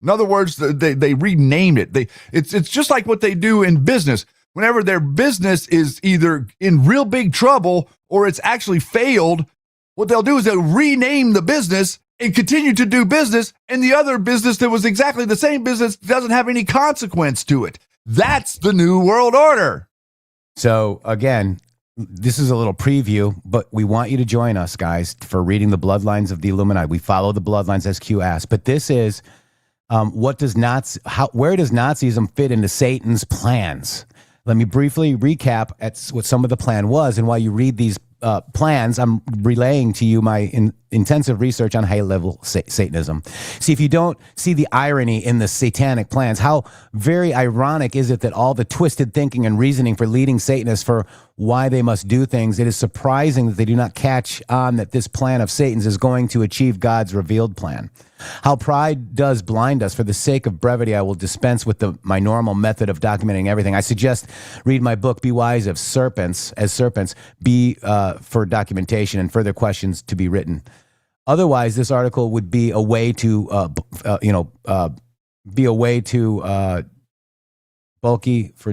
In other words, they renamed it. It's just like what they do in business. Whenever their business is either in real big trouble or it's actually failed, what they'll do is they'll rename the business and continue to do business, and the other business that was exactly the same business doesn't have any consequence to it. That's the New World Order. So again, this is a little preview, but we want you to join us, guys, for reading the bloodlines of the Illuminati. We follow the bloodlines as Q asked, but this is where does Nazism fit into Satan's plans? Let me briefly recap at what some of the plan was, and while you read these plans, I'm relaying to you my intensive research on high-level Satanism. See, if you don't see the irony in the satanic plans, how very ironic is it that all the twisted thinking and reasoning for leading Satanists for why they must do things, it is surprising that they do not catch on that this plan of Satan's is going to achieve God's revealed plan. How pride does blind us. For the sake of brevity, I will dispense with my normal method of documenting everything. I suggest read my book, Be Wise as Serpents, be for documentation and further questions to be written. Otherwise, this article would be a way to, way too bulky for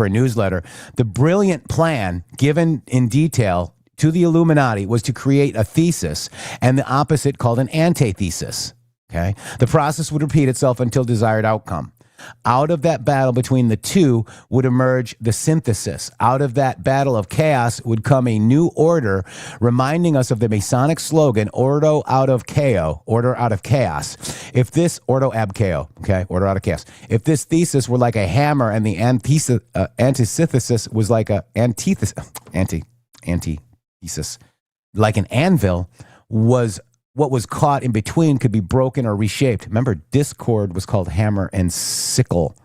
a newsletter. The brilliant plan given in detail to the Illuminati was to create a thesis and the opposite called an antithesis. Okay, the process would repeat itself until desired outcome. Out of that battle between the two would emerge the synthesis. Out of that battle of chaos would come a new order, reminding us of the Masonic slogan, Ordo out of chaos, order out of chaos. If this, Ordo ab chaos, okay, order out of chaos. If this thesis were like a hammer and the antithesis was like a antithesis, like an anvil, was what was caught in between could be broken or reshaped. Remember, discord was called hammer and sickle,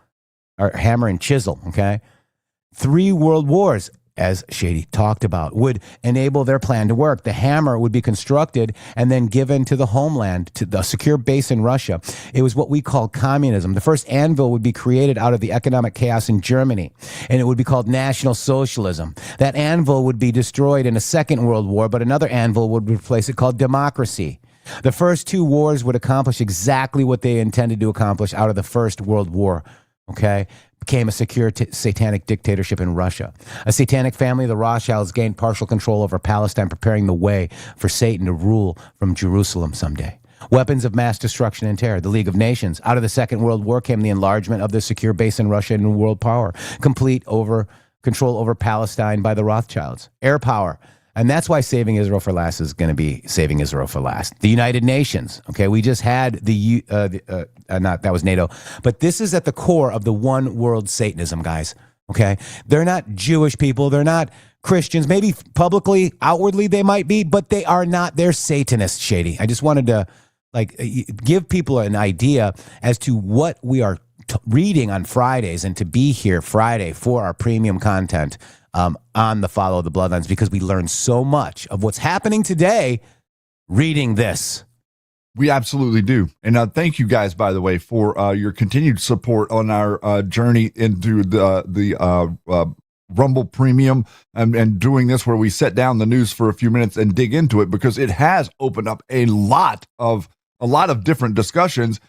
or hammer and chisel, okay? 3 world wars. as Shady talked about, would enable their plan to work. The hammer would be constructed and then given to the homeland, to the secure base in Russia. It was what we call communism. The first anvil would be created out of the economic chaos in Germany, and it would be called National Socialism. That anvil would be destroyed in a Second World War, but another anvil would replace it called democracy. The first two wars would accomplish exactly what they intended to accomplish out of the First World War, okay? Became a secure satanic dictatorship in Russia. A satanic family, the Rothschilds, gained partial control over Palestine, preparing the way for Satan to rule from Jerusalem someday. Weapons of mass destruction and terror, the League of Nations. Out of the Second World War came the enlargement of the secure base in Russia and world power. Complete control over Palestine by the Rothschilds. Air power. And that's why saving Israel for last is going to be saving Israel for last. The United Nations, okay? We just had that was NATO. But this is at the core of the one world Satanism, guys, okay? They're not Jewish people. They're not Christians. Maybe publicly, outwardly they might be, but they are not. They're Satanists, Shady. I just wanted to give people an idea as to what we are reading on Fridays and to be here Friday for our premium content on the Follow the Bloodlines, because we learn so much of what's happening today reading this. We absolutely do. And thank you guys, by the way, for your continued support on our journey into the Rumble Premium and doing this where we set down the news for a few minutes and dig into it, because it has opened up a lot of different discussions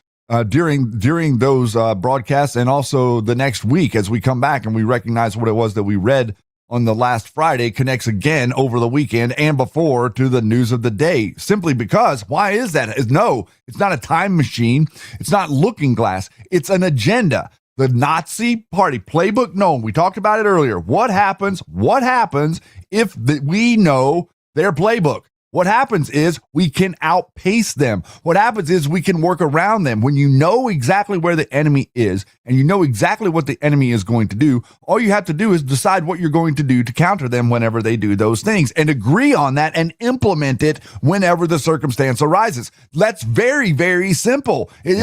during those broadcasts, and also the next week as we come back and we recognize what it was that we read on the last Friday connects again over the weekend and before to the news of the day. Simply because, why is that? No, it's not a time machine. It's not Looking Glass. It's an agenda. The Nazi Party playbook known. We talked about it earlier. What happens if we know their playbook? What happens is we can outpace them. What happens is we can work around them. When you know exactly where the enemy is and you know exactly what the enemy is going to do, all you have to do is decide what you're going to do to counter them whenever they do those things, and agree on that and implement it whenever the circumstance arises. That's very, very simple. It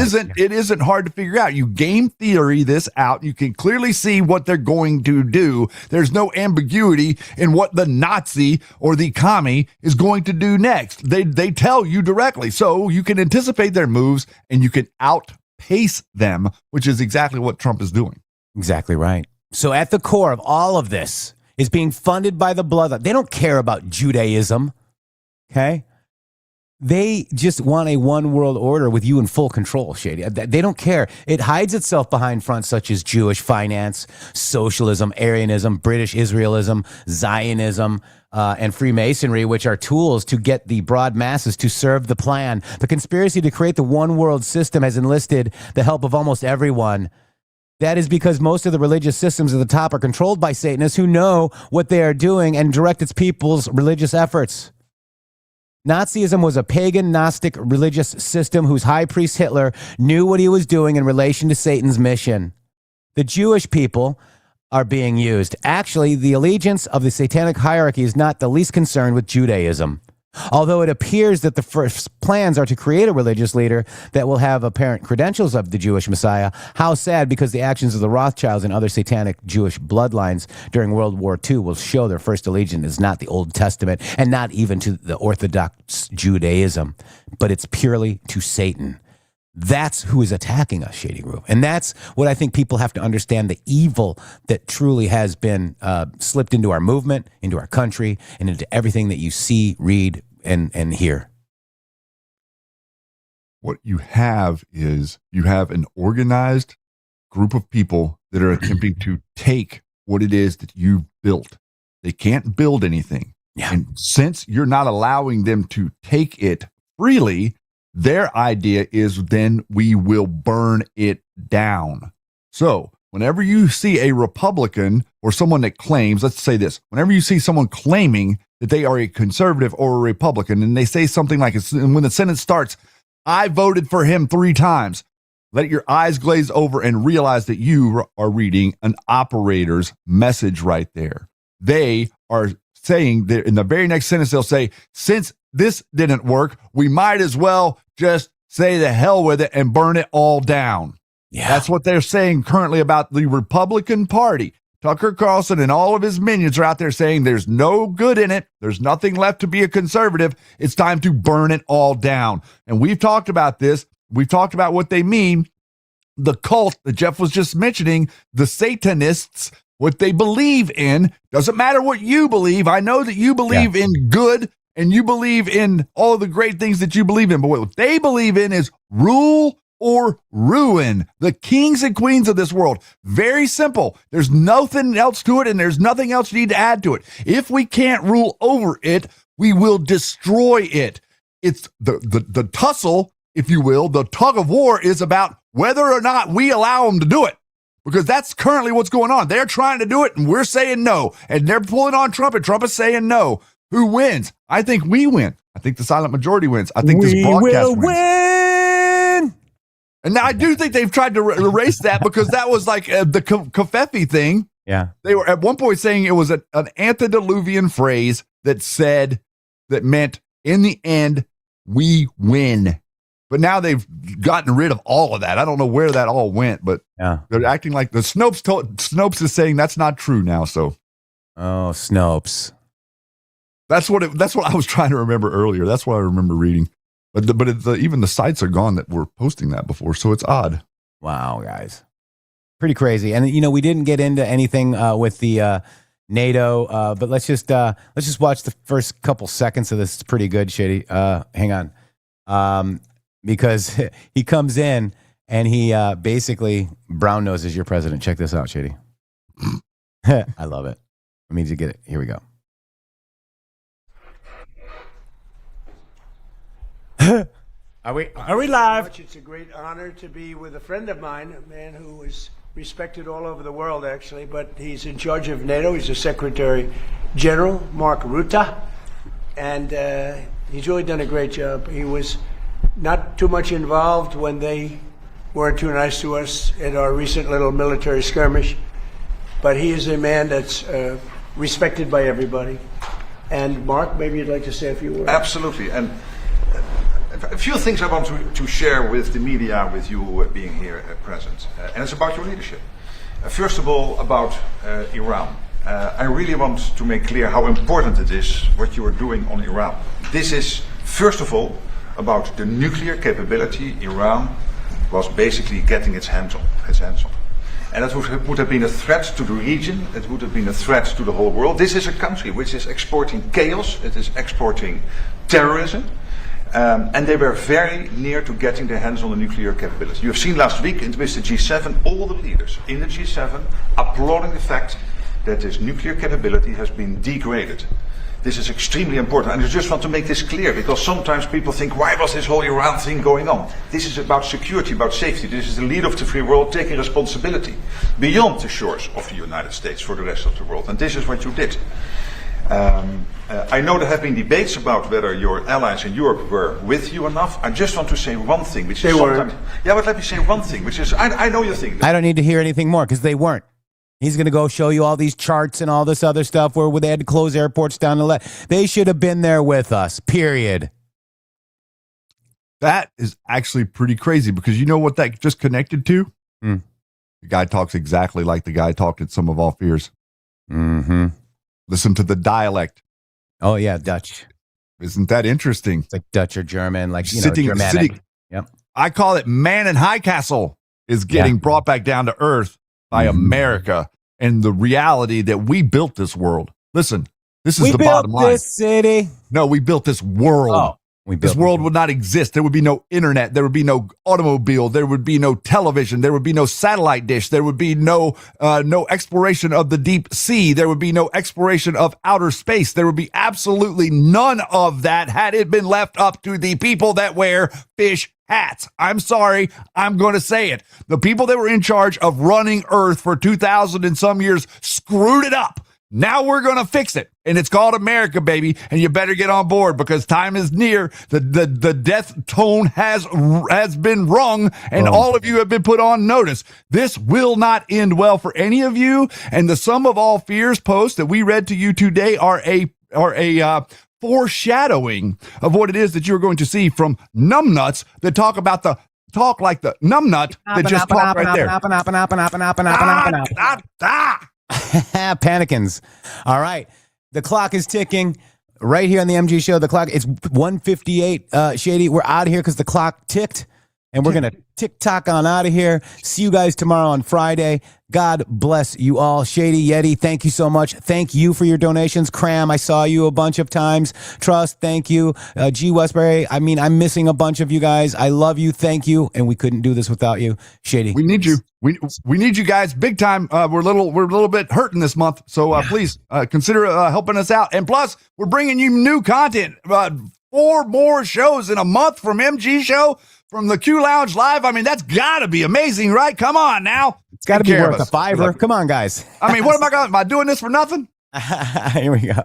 isn't hard to figure out. You game theory this out. You can clearly see what they're going to do. There's no ambiguity in what the Nazi or the commie is going to do next. They tell you directly, so you can anticipate their moves and you can outpace them, which is exactly what Trump is doing. Exactly right. So at the core of all of this is being funded by the blood. They don't care about Judaism, okay? They just want a one world order with you in full control, Shady. They don't care. It hides itself behind fronts such as Jewish finance, socialism, Aryanism, British Israelism, Zionism, and Freemasonry, which are tools to get the broad masses to serve the plan. The conspiracy to create the one world system has enlisted the help of almost everyone. That is because most of the religious systems at the top are controlled by Satanists who know what they are doing and direct its people's religious efforts. Nazism was a pagan, Gnostic religious system whose high priest Hitler knew what he was doing in relation to Satan's mission. The Jewish people are being used. Actually, the allegiance of the satanic hierarchy is not the least concerned with Judaism. Although it appears that the first plans are to create a religious leader that will have apparent credentials of the Jewish Messiah. How sad, because the actions of the Rothschilds and other satanic Jewish bloodlines during World War II will show their first allegiance is not the Old Testament and not even to the Orthodox Judaism, but it's purely to Satan. That's who is attacking us, Shady Groove. And that's what I think people have to understand, the evil that truly has been slipped into our movement, into our country, and into everything that you see, read, and hear. What you have is you have an organized group of people that are attempting to take what it is that you've built. They can't build anything. Yeah. And since you're not allowing them to take it freely, their idea is then we will burn it down. So whenever you see a Republican or someone that claims, let's say this, whenever you see someone claiming that they are a conservative or a Republican and they say something like, when the sentence starts, I voted for him 3 times, let your eyes glaze over and realize that you are reading an operator's message right there. They are saying that in the very next sentence, they'll say, since this didn't work, we might as well just say the hell with it and burn it all down. Yeah. That's what they're saying currently about the Republican Party. Tucker Carlson and all of his minions are out there saying there's no good in it. There's nothing left to be a conservative. It's time to burn it all down. And we've talked about this. We've talked about what they mean. The cult that Jeff was just mentioning, the Satanists, what they believe in. Doesn't matter what you believe. I know that you believe in good and you believe in all of the great things that you believe in. But what they believe in is rule or ruin, the kings and queens of this world. Very simple. There's nothing else to it, and there's nothing else you need to add to it. If we can't rule over it, we will destroy it. It's the tussle, if you will, the tug of war is about whether or not we allow them to do it, because that's currently what's going on. They're trying to do it, and we're saying no, and they're pulling on Trump, and Trump is saying no. Who wins? I think we win. I think the silent majority wins. I think this broadcast wins. And now I do think they've tried to erase that because that was like the Covfefe thing. Yeah. They were at one point saying it was an antediluvian phrase that meant in the end, we win. But now they've gotten rid of all of that. I don't know where that all went, but they're acting like the Snopes is saying that's not true now. So, oh, Snopes. That's what I was trying to remember earlier. That's what I remember reading. But even the sites are gone that were posting that before, so it's odd. Wow, guys, pretty crazy. And we didn't get into anything with the NATO, but let's just watch the first couple seconds of this. It's pretty good, Shady. Hang on, because he comes in and he basically brown noses your president. Check this out, Shady. I love it. Let me just get it. Here we go. Are we live? It's a great honor to be with a friend of mine, a man who is respected all over the world, actually, but he's in charge of NATO. He's the Secretary General, Mark Rutte, and he's really done a great job. He was not too much involved when they weren't too nice to us in our recent little military skirmish, but he is a man that's respected by everybody. And Mark, maybe you'd like to say a few words. Absolutely. And a few things I want to share with the media, with you being here present. And it's about your leadership. First of all, about Iran. I really want to make clear how important it is what you are doing on Iran. This is, first of all, about the nuclear capability Iran was basically getting its hands on. And that would have been a threat to the region. It would have been a threat to the whole world. This is a country which is exporting chaos. It is exporting terrorism. And they were very near to getting their hands on the nuclear capability. You have seen last week with the G7, all the leaders in the G7 applauding the fact that this nuclear capability has been degraded. This is extremely important. And I just want to make this clear, because sometimes people think, why was this whole Iran thing going on? This is about security, about safety. This is the leader of the free world taking responsibility beyond the shores of the United States for the rest of the world. And this is what you did. I know there have been debates about whether your allies in Europe were with you enough. I just want to say one thing, which is sometimes... Yeah, but let me say one thing, which is, I know you think... I don't need to hear anything more, because they weren't. He's going to go show you all these charts and all this other stuff where they had to close airports down to they should have been there with us, period. That is actually pretty crazy, because you know what that just connected to? The guy talks exactly like the guy talked at Some of All Fears. Mm-hmm. Listen to the dialect. Oh, yeah, Dutch. Isn't that interesting? It's like Dutch or German, like, Germanic. Yep. I call it Man in High Castle is getting brought back down to earth by America and the reality that we built this world. Listen, this is the bottom line. We built this city. No, we built this world. Oh. This world would not exist. There would be no internet. There would be no automobile. There would be no television. There would be no satellite dish. There would be no exploration of the deep sea. There would be no exploration of outer space. There would be absolutely none of that had it been left up to the people that wear fish hats. I'm sorry. I'm going to say it. The people that were in charge of running Earth for 2,000 and some years screwed it up. Now we're going to fix it. And it's called America, baby. And you better get on board, because time is near. The death tone has been rung, and all of you have been put on notice. This will not end well for any of you. And the Sum of All Fears posts that we read to you today are a foreshadowing of what it is that you're going to see from numbnuts that talk like the numbnut that just talked right there. Panikins. All right. The clock is ticking right here on the MG show. The clock, it's 1:58. Shady, we're out of here because the clock ticked, and we're going to tick-tock on out of here. See you guys tomorrow on Friday. God bless you all. Shady, Yeti, thank you so much. Thank you for your donations. Cram, I saw you a bunch of times. Trust, thank you. G. Westbury, I mean, I'm missing a bunch of you guys. I love you. Thank you. And we couldn't do this without you. Shady. We need you. We need you guys big time. We're a little bit hurting this month. So please consider helping us out. And plus, we're bringing you new content. 4 more shows in a month from MG Show, from the Q Lounge Live. I mean, that's got to be amazing, right? Come on now. It's got to be worth a $5. Come on, guys. I mean, am I doing this for nothing? Here we go.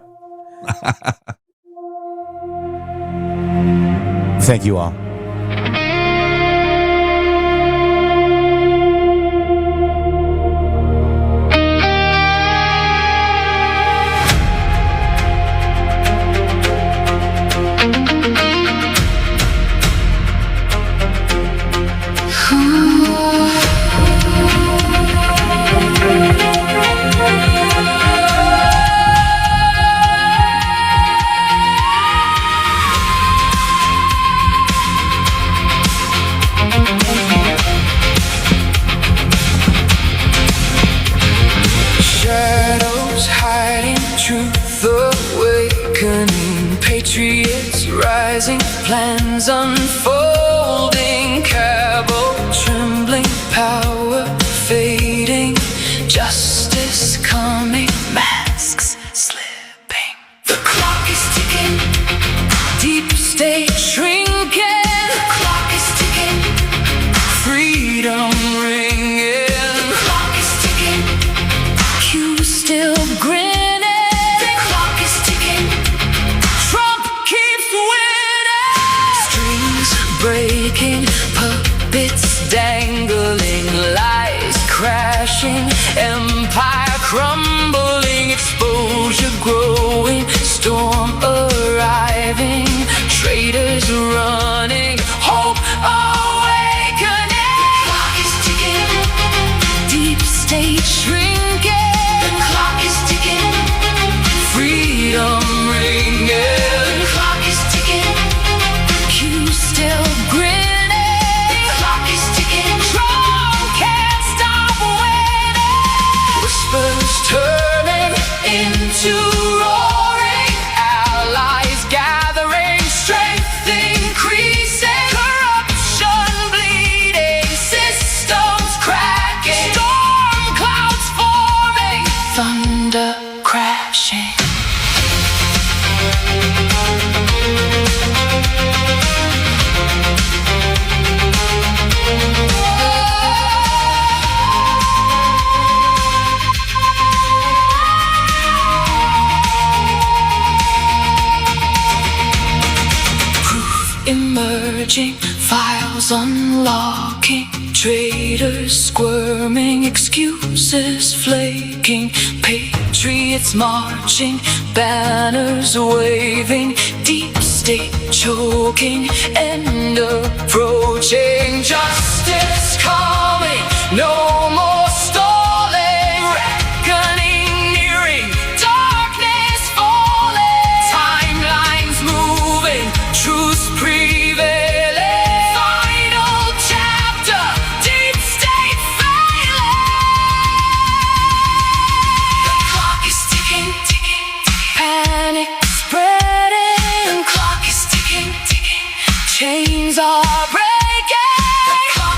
Thank you all. Patriots rising, plans unfolding, cabal trembling, power fading, justice coming, masks slipping. The clock is ticking, deep state shrinking. The clock is ticking, freedom ringing. The clock is ticking, Q still grinning. Breaking, puppets dangling, lies crashing, empire crumbling, exposure growing, storm arriving, traitors running, hope awakening. The clock is ticking, deep state shrinking. The clock is ticking, freedom ringing. The clock is ticking, Q still grinning. The clock is ticking, Trump can't stop winning. Whispers turning into roaring, allies gathering, strength increasing, corruption bleeding, systems cracking, storm clouds forming, thunder crashing. Emerging, files unlocking, traitors squirming, excuses flaking, patriots marching, banners waving, deep state choking, end approaching, justice coming, no more stalling, reckoning nearing, darkness falling, timelines moving, truth prevailing, final chapter, deep state failing. The clock is ticking, ticking, ticking, panic spreading. The clock is ticking, ticking, chains are breaking. The clock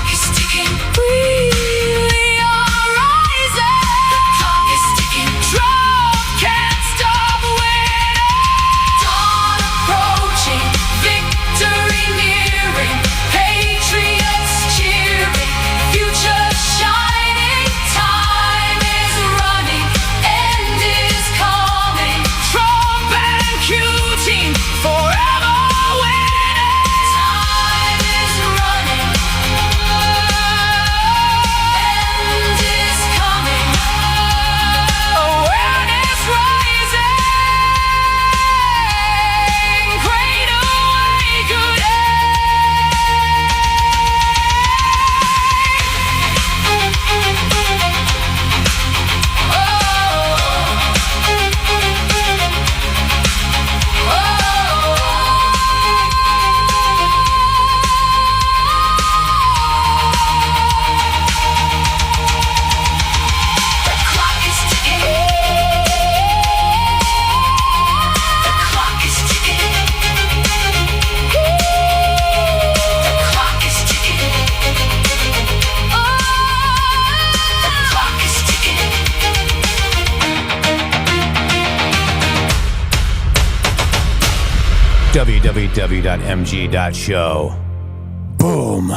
www.mg.show. Boom.